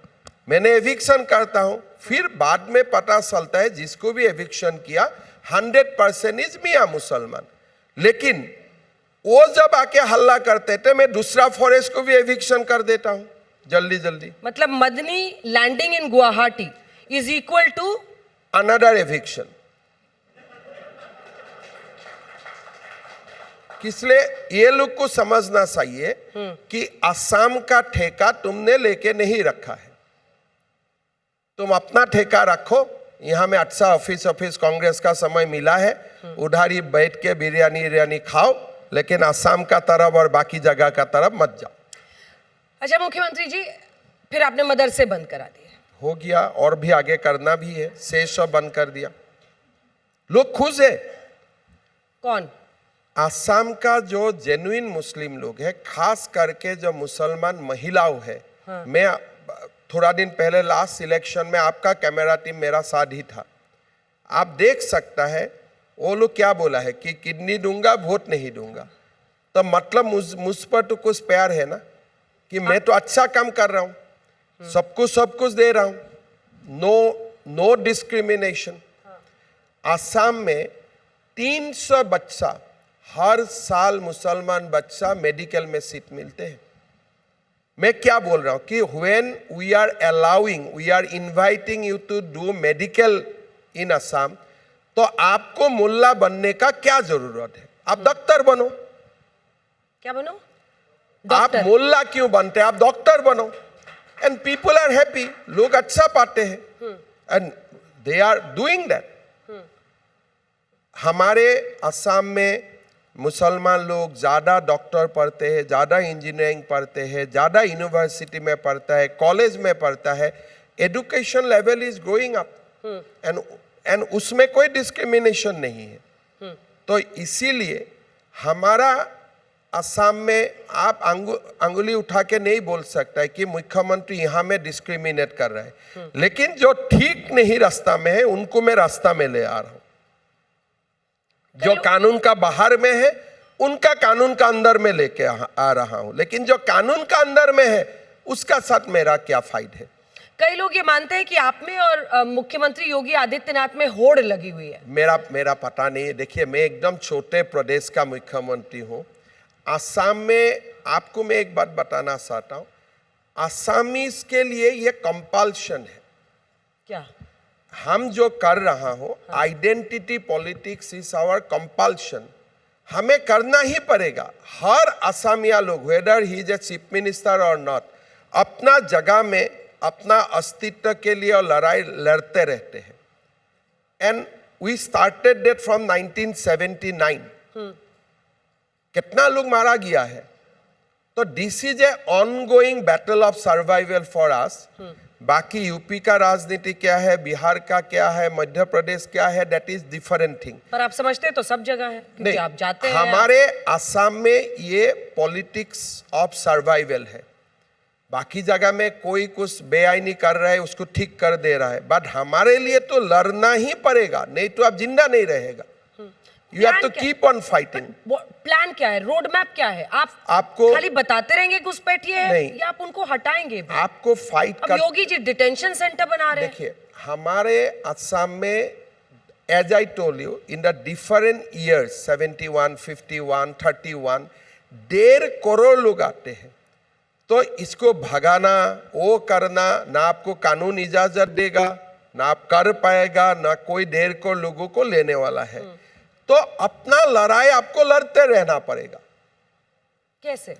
मैंने एविक्शन करता हूं, फिर बाद में पता चलता है जिसको भी एविक्शन किया 100% इज मियाँ मुसलमान. लेकिन वो जब आके हल्ला करते थे मैं दूसरा फॉरेस्ट को भी एविक्शन कर देता हूं जल्दी जल्दी. मतलब Madani landing in Guwahati is equal to another eviction. इसलिए ये लोग को समझना चाहिए कि असम का ठेका तुमने लेके नहीं रखा है, तुम अपना ठेका रखो. यहाँ में अच्छा ऑफिस कांग्रेस का समय मिला है, उधर ही बैठ के बिरयानी खाओ, लेकिन असम का तरफ और बाकी जगह का तरफ मत जाओ. अच्छा मुख्यमंत्री जी, फिर आपने मदरसे बंद करा दिए, हो गया और भी आगे करना भी है, शेष बंद कर दिया। लोग खुश है। कौन? आसाम का जो जेन्युइन मुस्लिम लोग है, खास करके जो मुसलमान महिलाओं है। हाँ। मैं थोड़ा दिन पहले लास्ट इलेक्शन में आपका कैमरा टीम मेरा साथ ही था, आप देख सकता है वो लोग क्या बोला है कि किडनी दूंगा, वोट नहीं दूंगा। तो मतलब मुझ पर तो कुछ प्यार है ना, कि मैं तो अच्छा काम कर रहा हूं, सबको सब कुछ दे रहा हूं। No discrimination. आसाम में 300 बच्चा हर साल मुसलमान बच्चा मेडिकल में सीट मिलते हैं। मैं क्या बोल रहा हूं कि when we are allowing, we are inviting you to do medical in Assam, तो आपको मुल्ला बनने का क्या जरूरत है? आप डॉक्टर बनो। क्या बनो? आप मुल्ला क्यों बनते हैं? आप डॉक्टर बनो एंड पीपल आर हैप्पी। लोग अच्छा पाते हैं and they are doing that. हमारे असम में मुसलमान लोग ज़्यादा डॉक्टर पढ़ते हैं, ज़्यादा इंजीनियरिंग पढ़ते हैं, ज़्यादा यूनिवर्सिटी में पढ़ता है, कॉलेज में पढ़ता है। Education level is growing up and उसमें कोई डिस्क्रिमिनेशन नहीं है। तो इसीलिए हमारा असम में आप अंगुली उठा के नहीं बोल सकता है कि मुख्यमंत्री यहाँ में डिस्क्रिमिनेट कर रहा है। लेकिन जो ठीक नहीं रास्ता में है उनको मैं रास्ता में ले आ रहा हूं। जो कानून का बाहर में है उनका कानून का अंदर में लेके आ रहा हूं, लेकिन जो कानून का अंदर में है उसका साथ मेरा क्या फायदा है? कई लोग ये मानते हैं कि आप में और मुख्यमंत्री योगी आदित्यनाथ में होड़ लगी हुई है। मेरा पता नहीं है। देखिए, मैं एकदम छोटे प्रदेश का मुख्यमंत्री हूं। आसाम में आपको मैं एक बात बताना चाहता हूं, आसामीज के लिए ये कंपल्शन है। क्या? हम जो कर रहा हूं, identity politics is our compulsion. हमें करना ही पड़ेगा। हर असमिया लोग, whether he is a chief minister और नॉट, अपना जगह में अपना अस्तित्व के लिए और लड़ाई लड़ते रहते हैं। And we started that from 1979। कितना लोग मारा गया है। तो this is a ongoing battle of survival for us. बाकी यूपी का राजनीति क्या है, बिहार का क्या है, मध्य प्रदेश क्या है, दैट इज डिफरेंट थिंग। पर आप समझते हैं तो सब जगह है, क्योंकि आप जाते हैं। हमारे असम में ये पॉलिटिक्स ऑफ सर्वाइवल है। बाकी जगह में कोई कुछ बेआईनी कर रहा है उसको ठीक कर दे रहा है, बट हमारे लिए तो लड़ना ही पड़ेगा, नहीं तो आप जिंदा नहीं रहेगा। You have to keep on fighting. Plan क्या है? रोड मैप क्या है? आपको खाली बताते रहेंगे घुसपैठिए है या आप उनको हटाएंगे? आपको फाइट कर। योगी जी डिटेंशन सेंटर बना रहे हैं। देखिए, हमारे असम में as I told you in the different years 71, 51, 31 1.5 crore लोग आते हैं। तो इसको भगाना, वो करना, ना आपको कानून इजाजत देगा, ना आप कर पाएगा, ना कोई 1.5 करोड़ लोगों को लेने वाला है। तो अपना लड़ाई आपको लड़ते रहना पड़ेगा। कैसे?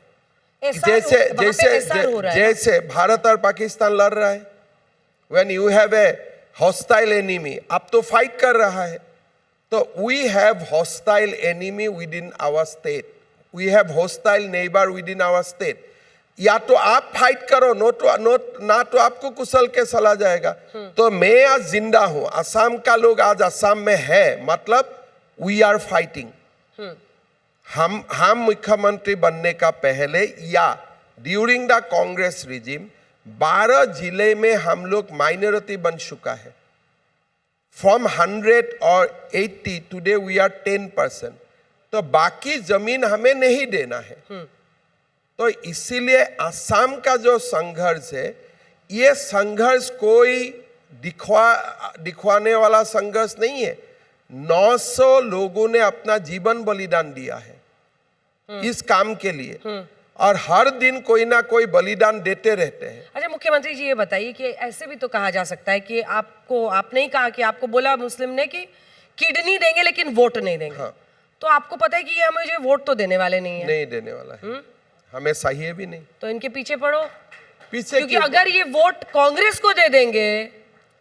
जैसे भारत और पाकिस्तान लड़ रहा है। When you have a hostile enemy, आप तो फाइट कर रहा है। तो we have hostile enemy within our state, we have hostile neighbour within our state. या तो आप फाइट करो, ना तो आपको कुशल के चला जाएगा। तो मैं आज जिंदा हूं, असम का लोग आज असम में है, मतलब वी आर फाइटिंग। हम मुख्यमंत्री बनने का पहले या ड्यूरिंग द कांग्रेस रिजिम 12 जिले में हम लोग माइनॉरिटी बन चुका है। फ्रॉम 100 और 80 टुडे वी आर 10%। तो बाकी जमीन हमें नहीं देना है। तो इसीलिए असम का जो संघर्ष है, ये संघर्ष कोई दिखवाने वाला संघर्ष नहीं है। 900 लोगों ने अपना जीवन बलिदान दिया है इस काम के लिए, और हर दिन कोई ना कोई बलिदान देते रहते हैं। अच्छा मुख्यमंत्री जी, ये बताइए कि ऐसे भी तो कहा जा सकता है कि आपने ही कहा कि आपको बोला मुस्लिम ने कि किडनी देंगे लेकिन वोट नहीं देंगे। हाँ। तो आपको पता है कि ये मुझे वोट तो देने वाले नहीं है। नहीं देने वाला है, हमें चाहिए भी नहीं। तो इनके पीछे पड़ो। पीछे क्योंकि अगर ये वोट कांग्रेस को दे देंगे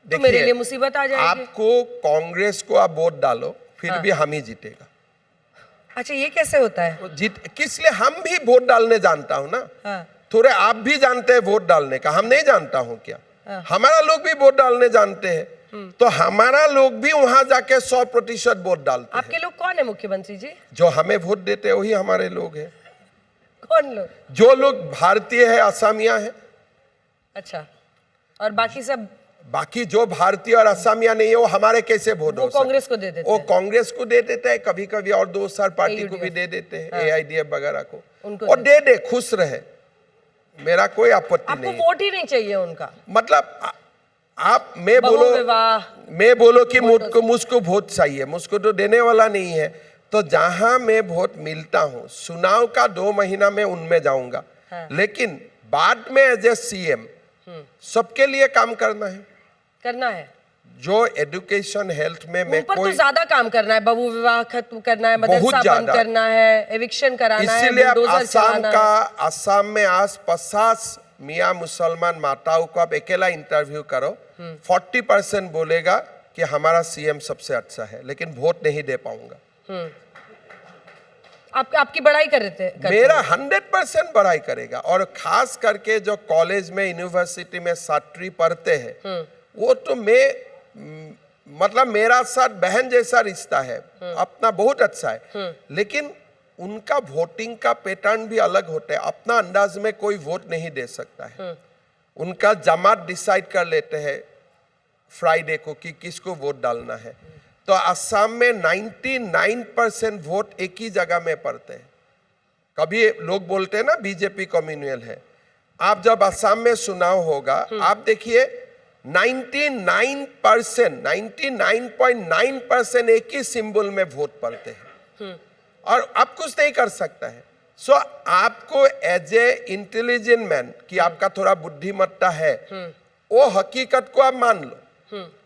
तो मेरे लिए मुसीबत आ जाएगी। आपको कांग्रेस को आप वोट डालो, फिर भी हम ही जीतेगा। अच्छा, ये कैसे होता है? किस लिए? हम भी वोट डालने जानता हूं ना। हाँ। थोड़े आप भी जानते हैं वोट डालने का, हम नहीं जानता हूं क्या? हमारा लोग भी वोट डालने जानते हैं, तो हमारा लोग भी वहां जाके 100% वोट डालते हैं। आपके लोग कौन है मुख्यमंत्री जी? जो हमें वोट देते हैं वही हमारे लोग हैं। कौन लोग? जो लोग भारतीय है, असमिया है। अच्छा, और बाकी सब? बाकी जो भारतीय और असमिया नहीं है वो हमारे कैसे वोट हो? कांग्रेस को दे देते वो हैं। कांग्रेस को दे देते हैं, कभी कभी और दोस्त पार्टी को भी दे देते हैं, AIDF वगैरह को, और दे खुश रहे, मेरा कोई आपत्ति नहीं। आपको वोट ही नहीं चाहिए उनका मतलब आप मैं बोलो कि मुझको वोट चाहिए, मुझको तो देने वाला नहीं है। तो जहां मैं वोट मिलता हूं, चुनाव का 2 महीना में उनमें जाऊंगा, लेकिन बाद में एज ए CM सबके लिए काम करना है। जो एजुकेशन हेल्थ में मैं कोई तो ज्यादा काम करना है, बहु विवाह खत्म करना है, मदरसा बंद करना है, एविक्शन कराना है, इसीलिए असम में आज 50 मियाँ मुसलमान माताओं को आप अकेला इंटरव्यू करो, 40% बोलेगा कि हमारा CM सबसे अच्छा है, लेकिन वोट नहीं दे पाऊंगा। आपकी बड़ाई कर रहे थे? मेरा 100% बड़ाई करेगा, और खास करके जो कॉलेज में, यूनिवर्सिटी में छात्री पढ़ते हैं, वो तो मतलब मेरा साथ बहन जैसा रिश्ता है, अपना बहुत अच्छा है, लेकिन उनका वोटिंग का पैटर्न भी अलग होता है। अपना अंदाज में कोई वोट नहीं दे सकता है, उनका जमात डिसाइड कर लेते हैं फ्राइडे को कि किसको वोट डालना है। तो असम में 99% वोट एक ही जगह में पड़ते हैं। कभी लोग बोलते हैं ना बीजेपी कम्युनल है, आप जब असम में चुनाव होगा, आप देखिए 99.9% एक ही सिंबल में वोट पड़ते हैं, और आप कुछ नहीं कर सकता है। सो आपको एज ए इंटेलिजेंट मैन कि आपका थोड़ा बुद्धिमत्ता है, वो हकीकत को आप मान लो,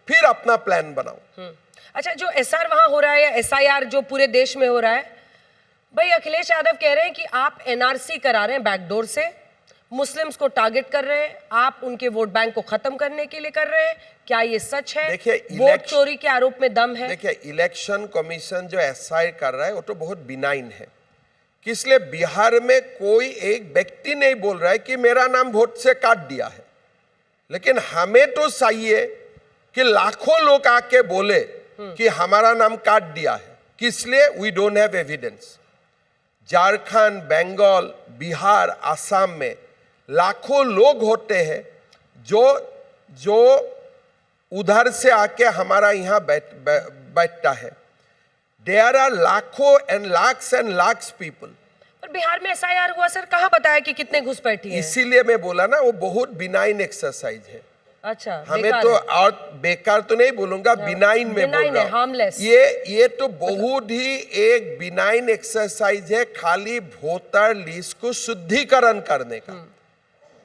फिर अपना प्लान बनाओ। अच्छा, जो SR वहां हो रहा है, या SIR जो पूरे देश में हो रहा है, भाई अखिलेश यादव कह रहे हैं कि आप NRC करा रहे हैं बैकडोर से, मुस्लिम्स को टारगेट कर रहे हैं, आप उनके वोट बैंक को खत्म करने के लिए कर रहे हैं, क्या ये सच है? देखिए, वोट चोरी के आरोप में दम है? देखिए, इलेक्शन कमीशन जो SI कर रहा है वो तो बहुत बिनाइन है, इसलिए बिहार में कोई एक व्यक्ति नहीं बोल रहा है कि मेरा नाम वोट से काट दिया है, लेकिन हमें तो चाहिए कि लाखों लोग आके बोले कि हमारा नाम काट दिया है। किस लिए? We don't have evidence. Jharkhand, Bengal, Bihar, Assam में लाखों लोग होते हैं जो उधर से आके हमारा यहाँ बैठता है। देयर आर लाखों एंड लाख्स पीपल। पर बिहार में SIR हुआ सर, कहाँ बताया कि कितने घुसपैठी हैं? इसीलिए मैं बोला ना, वो बहुत बिनाइन एक्सरसाइज है। अच्छा, हमें तो, और बेकार तो नहीं बोलूंगा, बिनाइन में बोल रहा हूं, हार्मलेस। ये तो बहुत ही एक बिनाइन एक्सरसाइज है, खाली वोटर लिस्ट को शुद्धिकरण करने का।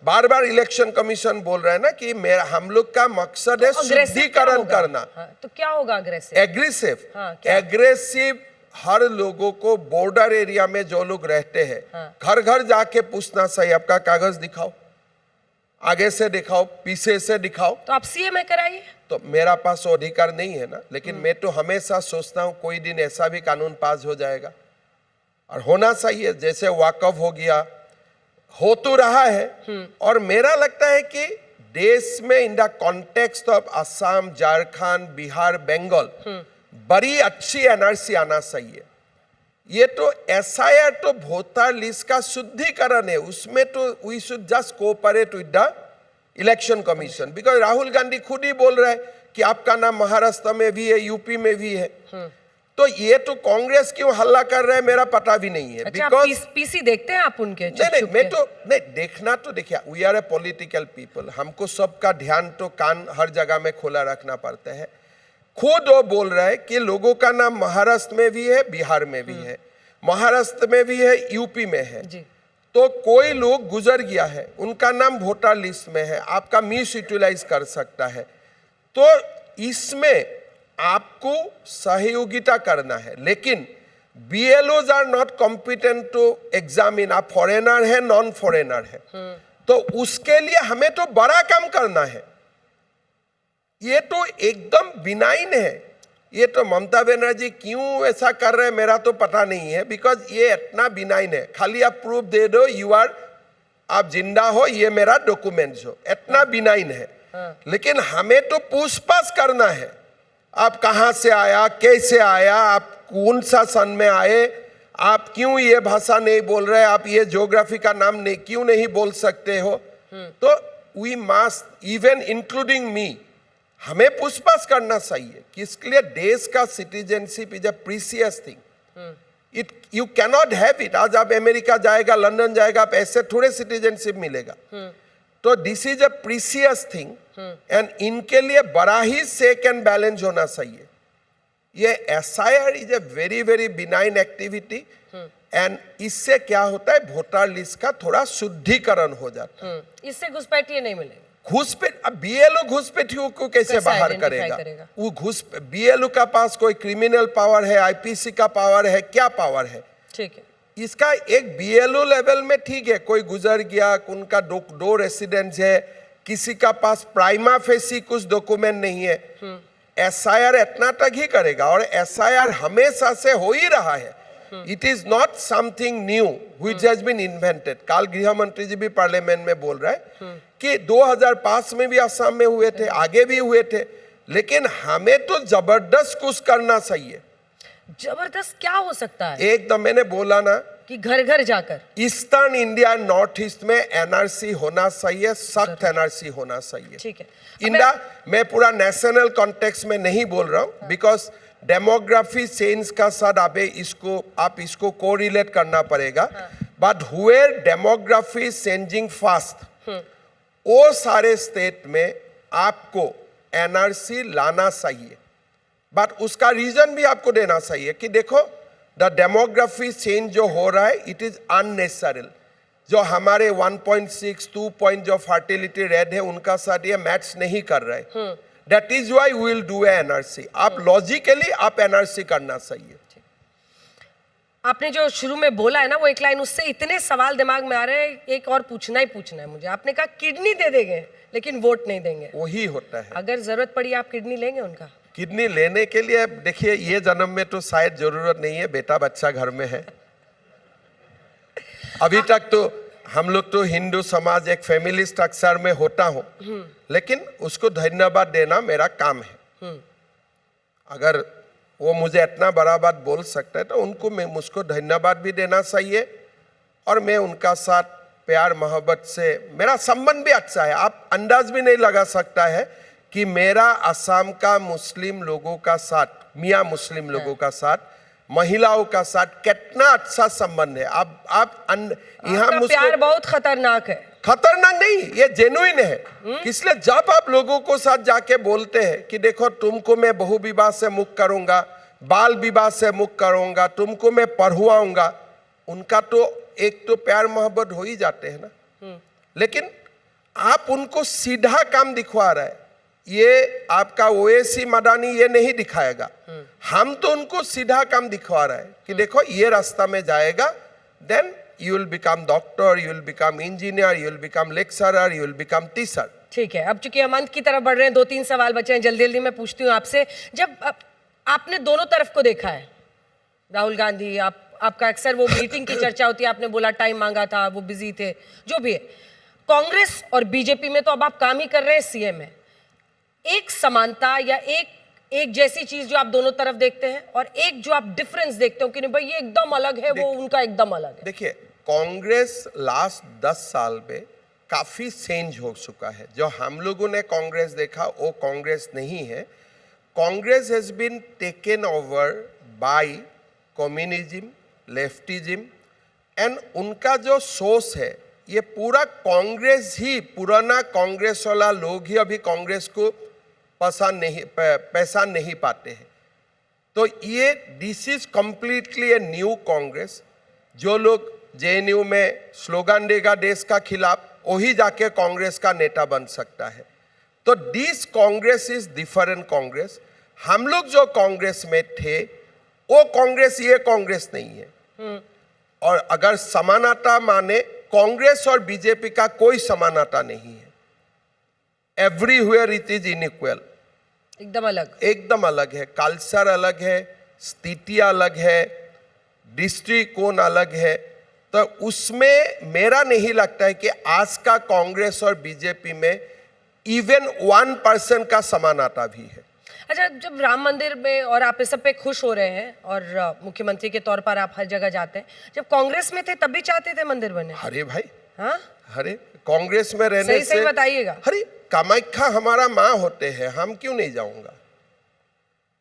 बार बार इलेक्शन कमीशन बोल रहा है ना कि हम लोग का मकसद है शुद्धिकरण करना। तो क्या होगा एग्रेसिव? हर लोगों को बॉर्डर एरिया में जो लोग रहते हैं, घर घर जाके पूछना चाहिए, आपका कागज दिखाओ, आगे से दिखाओ, पीछे से दिखाओ। तो आप CM कराइए। तो मेरा पास वो अधिकार नहीं है ना, लेकिन मैं तो हमेशा सोचता हूं कोई दिन ऐसा भी कानून पास हो जाएगा, और होना चाहिए। जैसे वाकफ हो गया, हो तो रहा है, और मेरा लगता है कि देश में in the context of Assam, Jharkhand, Bihar, Bengal बड़ी अच्छी NRC आना चाहिए। ये तो SIR तो वोटर लिस्ट का शुद्धिकरण है, उसमें तो we should just cooperate with the election commission, because Rahul Gandhi खुद ही बोल रहा है कि आपका नाम महाराष्ट्र में भी है, यूपी में भी है। तो ये तो कांग्रेस क्यों हल्ला कर रहे हैं मेरा पता भी नहीं है। अच्छा, बिकॉज PC देखते हैं आप उनके? नहीं, मैं तो नहीं देखना, तो देखिए we are a political people, हमको सबका ध्यान तो कान हर जगह में खोला रखना पड़ता है। खुद वो बोल रहा है कि लोगों का नाम महाराष्ट्र में भी है, बिहार में भी है, महाराष्ट्र में भी है, यूपी में है जी। तो कोई लोग गुजर गया है, उनका नाम वोटर लिस्ट में है, आपका मिस यूटिलाइज कर सकता है। तो इसमें आपको सहयोगिता करना है, लेकिन BLOs are not competent to examine आप फॉरेनर है, नॉन फॉरेनर है, तो उसके लिए हमें तो बड़ा काम करना है। ये तो एकदम बिनाइन है। ये तो ममता बनर्जी क्यों ऐसा कर रहे हैं मेरा तो पता नहीं है, बिकॉज ये इतना बिनाइन है, खाली आप प्रूफ दे दो, आप जिंदा हो, ये मेरा डॉक्यूमेंट्स हो, इतना बिनाइन है। लेकिन हमें तो पूछताछ करना है, आप कहां से आया, कैसे आया, आप कौन सा सन में आए, आप क्यों ये भाषा नहीं बोल रहे, आप ये ज्योग्राफी का नाम नहीं क्यों नहीं बोल सकते हो। तो we must even including me, हमें पूछताछ करना चाहिए कि इसके लिए देश का citizenship is a precious thing, it you cannot have it. आज आप अमेरिका जाएगा, लंदन जाएगा, आप ऐसे थोड़े सिटीजनशिप मिलेगा। तो this is a precious thing and इनके लिए बड़ा ही चेक एंड बैलेंस होना चाहिए। ये SIR is a very very benign activity and इससे क्या होता है, वोटर लिस्ट का थोड़ा शुद्धिकरण हो जाता है। इससे घुसपैठिए नहीं मिलेगी। घुसपैठ, अब बीएलओ घुसपैठियों को कैसे बाहर करेगा? वो बीएलओ का पास कोई क्रिमिनल पावर है, आईपीसी का पावर है, क्या पावर है? ठीक है, इसका एक बीएलओ लेवल में ठीक है, कोई गुजर गया, उनका दो रेसिडेंट्स है, किसी का पास प्राइमा फेसी कुछ डॉक्यूमेंट नहीं है, एसआईआर इतना तक ही करेगा। और एसआईआर हमेशा से हो ही रहा है, it is not something new which has been invented. काल गृह मंत्री जी भी पार्लियामेंट में बोल रहे हैं कि 2005 में भी असम में हुए थे, आगे भी हुए थे, लेकिन हमें तो जबरदस्त कुछ करना चाहिए। जबरदस्त क्या हो सकता है? एकदम मैंने बोला ना कि घर घर जाकर ईस्टर्न इंडिया, नॉर्थ ईस्ट में एनआरसी होना चाहिए, सख्त एनआरसी होना चाहिए। ठीक है, इंडिया मैं पूरा नेशनल कॉन्टेक्स्ट में नहीं बोल रहा हूँ, बिकॉज डेमोग्राफी चेंज का साथ आप इसको कोरिलेट करना पड़ेगा। बट हुए डेमोग्राफी चेंजिंग फास्ट, वो सारे स्टेट में आपको एनआरसी लाना चाहिए। बट उसका रीजन भी आपको देना चाहिए कि देखो द डेमोग्राफी चेंज जो हो रहा है इट इज अननेसेसरल। जो हमारे 1.6 2 पॉइंट जो फर्टिलिटी रेट है उनका साथ ये मैच नहीं कर रहे। That is why we will do NRC. आप लॉजिकली आप एनआरसी करना चाहिए। आपने जो शुरू में बोला है ना वो एक लाइन, उससे इतने सवाल दिमाग में आ रहे हैं, एक और पूछना है मुझे। आपने कहा किडनी दे देंगे लेकिन वोट नहीं देंगे। वही होता है। अगर जरूरत पड़ी आप किडनी लेंगे उनका? किडनी लेने के लिए देखिए ये जन्म में तो शायद जरूरत नहीं है, बेटा बच्चा घर में है। अभी तक तो हम लोग तो हिंदू समाज एक फैमिली स्ट्रक्चर में होता हूं, लेकिन उसको धन्यवाद देना मेरा काम है। अगर वो मुझे इतना बड़ा बात बोल सकता है तो उनको मुझको धन्यवाद भी देना चाहिए और मैं उनका साथ प्यार मोहब्बत से, मेरा संबंध भी अच्छा है। आप अंदाज भी नहीं लगा सकता है कि मेरा असम का मुस्लिम लोगों का साथ, मियाँ मुस्लिम लोगों का साथ, महिलाओं का साथ कितना अच्छा संबंध है। आप यहाँ प्यार बहुत खतरनाक है। खतरनाक नहीं, ये जेन्युइन है। इसलिए जब आप लोगों को साथ जाके बोलते हैं कि देखो तुमको मैं बहु विवाह से मुक्त करूंगा, बाल विवाह से मुक्त करूंगा, तुमको मैं पढ़वाऊंगा, उनका तो एक तो प्यार मोहब्बत हो ही जाते हैं ना। लेकिन आप उनको सीधा काम दिखवा रहे हैं, ये आपका ओएसी मदानी ये नहीं दिखाएगा। हम तो उनको सीधा काम दिखवा रहे हैं कि देखो ये रास्ता में जाएगा, then you will become doctor, you will become engineer, you will become lecturer, you will become teacher. ठीक है, अब चूंकि हम अंत की तरफ बढ़ रहे हैं, 2-3 सवाल बचे हैं, जल्दी जल्दी मैं पूछती हूँ आपसे। जब आपने दोनों तरफ को देखा है, राहुल गांधी, आपका अक्सर वो मीटिंग की चर्चा होती है, आपने बोला टाइम मांगा था, वो बिजी थे, जो भी है, कांग्रेस और बीजेपी में तो अब आप काम ही कर रहे हैं सीएम में, एक समानता या एक जैसी चीज जो आप दोनों तरफ देखते हैं और एक जो आप डिफरेंस देखते हो कि नहीं भाई ये एकदम अलग है, वो उनका एकदम अलग है? देखिए, कांग्रेस लास्ट 10 साल में काफी चेंज हो चुका है। जो हम लोगों ने कांग्रेस देखा वो कांग्रेस नहीं है। Congress has been taken over by communism, leftism and उनका जो सोच है ये पूरा कांग्रेस ही, पुराना कांग्रेस वाला लोग ही अभी कांग्रेस को पहचान नहीं पाते हैं। तो ये this is completely a new Congress. जो लोग जेएनयू में स्लोगन देगा देश का खिलाफ, वही जाके कांग्रेस का नेता बन सकता है। तो this Congress is different Congress. हम लोग जो कांग्रेस में थे वो कांग्रेस ये कांग्रेस नहीं है। और अगर समानता माने, कांग्रेस और बीजेपी का कोई समानता नहीं है। एवरीवेयर इट इज इनइक्वल, एकदम अलग है। कल्चर अलग है, स्थिति अलग है, दृष्टिकोण अलग है। तो उसमें मेरा नहीं लगता है कि आज का कांग्रेस और बीजेपी में इवन 1% का समानता भी है। अच्छा, जब राम मंदिर में और आप इस सब पे खुश हो रहे हैं और मुख्यमंत्री के तौर पर आप हर जगह जाते हैं, जब कांग्रेस में थे तब भी चाहते थे मंदिर बने? अरे भाई, हाँ, अरे कांग्रेस में रहने सही बताइएगा। अरे कामाख्या हमारा माँ होते हैं, हम क्यों नहीं जाऊंगा?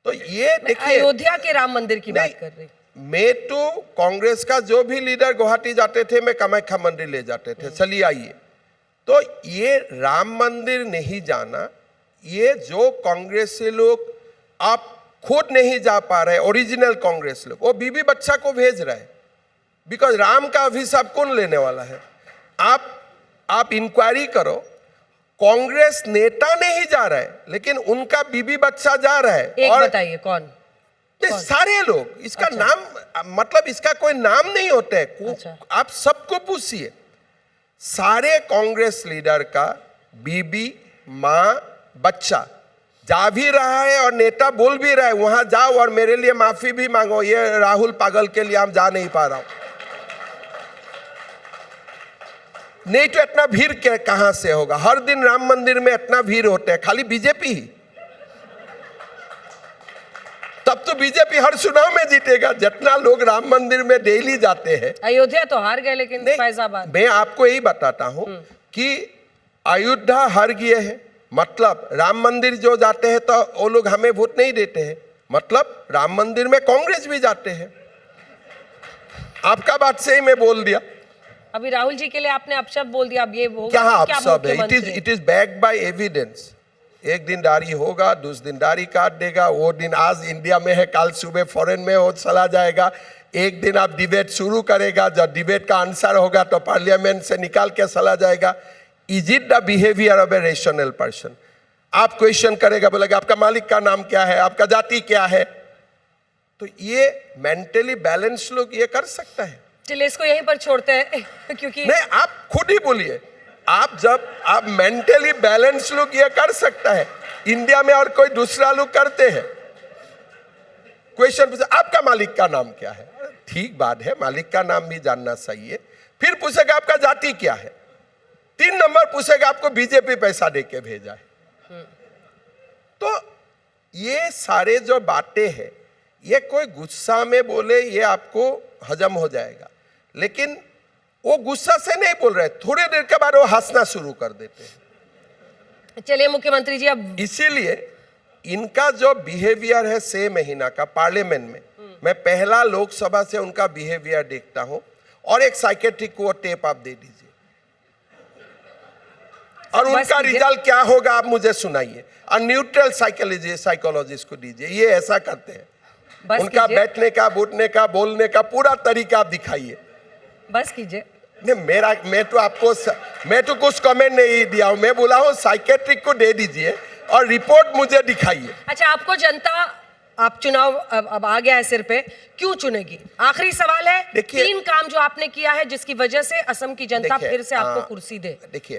तो ये देखिए, अयोध्या के राम मंदिर की बात कर रही। मैं तो कांग्रेस का जो भी लीडर गुवाहाटी जाते थे, मैं कामाख्या मंदिर ले जाते थे, चलिए आइए। तो ये राम मंदिर नहीं जाना, ये जो कांग्रेस से लोग आप खुद नहीं जा पा रहे, ओरिजिनल कांग्रेस लोग, वो बीबी बच्चा को भेज रहे हैं, बिकॉज राम का अभिशाप कौन लेने वाला है? आप इंक्वायरी करो, कांग्रेस नेता नहीं जा रहा है, लेकिन उनका बीबी बच्चा जा रहा है। एक बताइए कौन? सारे लोग, इसका अच्छा। नाम मतलब इसका कोई नाम नहीं होता है। अच्छा। आप सबको पूछिए, सारे कांग्रेस लीडर का बीबी, माँ, बच्चा जा भी रहा है और नेता बोल भी रहा है वहां जाओ और मेरे लिए माफी भी मांगो, ये राहुल पागल के लिए हम जा नहीं पा रहा हूं। नहीं तो इतना भीड़ कहां से होगा? हर दिन राम मंदिर में इतना भीड़ होता है, खाली बीजेपी ही। तब तो बीजेपी हर चुनाव में जीतेगा, जितना लोग राम मंदिर में डेली जाते हैं। अयोध्या तो हार गए, लेकिन फैजाबाद। मैं आपको यही बताता हूं कि अयोध्या हार गए हैं, मतलब राम मंदिर जो जाते हैं तो वो लोग हमें वोट नहीं देते हैं, मतलब राम मंदिर में कांग्रेस भी जाते हैं। आपका बात से ही मैं बोल दिया। अभी राहुल जी के लिए आपने अपशब्द बोल दिया, अब ये होगा क्या क्या अपशब्द है? It is backed by evidence. एक दिन दाढ़ी होगा, दूसरे दिन दाढ़ी काट देगा, वो दिन आज इंडिया में है, कल सुबह फॉरेन में हो चला जाएगा। एक दिन आप डिबेट शुरू करेगा, जब डिबेट का आंसर होगा तो पार्लियामेंट से निकाल के चला जाएगा। Is it the behaviour of a rational person? आप क्वेश्चन करेगा, बोलेगा आपका मालिक का नाम क्या है, आपका जाति क्या है? तो ये मेंटली बैलेंस लोग ये कर सकता है। चलिए इसको यहीं पर छोड़ते हैं क्योंकि नहीं, आप खुद ही बोलिए, आप मेंटली बैलेंस लोग ये कर सकता है, इंडिया में और कोई दूसरा लोग करते हैं। क्वेश्चन पूछे आपका मालिक का नाम क्या है, ठीक बात है, मालिक का नाम भी जानना चाहिए। फिर पूछेगा आपका जाति क्या है, 3 नंबर पूछेगा आपको बीजेपी पैसा देके भेजा है। तो ये सारे जो बातें हैं, ये कोई गुस्सा में बोले ये आपको हजम हो जाएगा, लेकिन वो गुस्सा से नहीं बोल रहे, थोड़ी देर के बाद वो हंसना शुरू कर देते हैं। चलिए मुख्यमंत्री जी, अब इसीलिए इनका जो बिहेवियर है 6 महीना का पार्लियामेंट में, मैं पहला लोकसभा से उनका बिहेवियर देखता हूं। और एक साइकेट्रिक को टेप आप दे दीजिए और उनका रिजल्ट क्या होगा आप मुझे सुनाइए, और न्यूट्रल साइकोलॉजिस्ट को दीजिए, ये ऐसा करते हैं। उनका बैठने का, उठने का, बोलने का पूरा तरीका आप दिखाइए। बस कीजिए। नहीं, मैं तो कुछ कमेंट नहीं दिया हूं, मैं बोला हूं साइकेट्रिक को दे दीजिए और रिपोर्ट मुझे दिखाइए। अच्छा, आपको जनता, आप चुनाव अब आ गया है सिर पे, क्यों चुनेगी? आखिरी सवाल है, 3 काम जो आपने किया है जिसकी वजह से असम की जनता फिर से आपको कुर्सी दे। देखिए,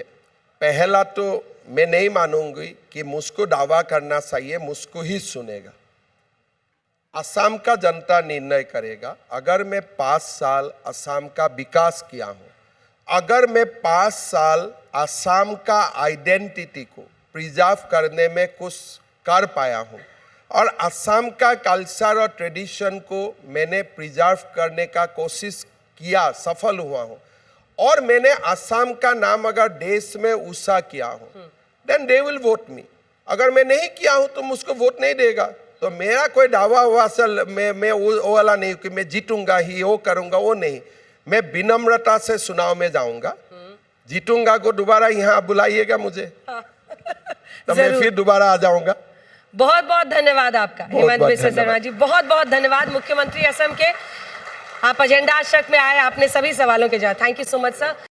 पहला तो मैं नहीं मानूंगी कि मुझको दावा करना चाहिए, मुझको ही सुनेगा। असम का जनता निर्णय करेगा। अगर मैं 5 साल असम का विकास किया हूं, अगर मैं 5 साल असम का आइडेंटिटी को प्रिजर्व करने में कुछ कर पाया हूं, और असम का कल्चर और ट्रेडिशन को मैंने प्रिजर्व करने का कोशिश किया, सफल हुआ हूं, और मैंने असम का नाम अगर देश में ऊंचा किया हूं, देन दे विल वोट मी। अगर मैं नहीं किया हूं तो मुझको वोट नहीं देगा। तो मेरा कोई दावा हुआ असल मैं वो वाला नहीं कि मैं जीतूंगा ही, वो करूंगा, वो नहीं। मैं विनम्रता से चुनाव में जाऊंगा, जीतूंगा को दोबारा यहाँ बुलाइएगा मुझे तो मैं फिर दोबारा आ जाऊंगा। बहुत बहुत धन्यवाद आपका हेमंत बिस्वा शर्मा जी, बहुत बहुत धन्यवाद। मुख्यमंत्री असम के, आप एजेंडा आज तक में आए, आपने सभी सवालों के जवाब। Thank you so much sir.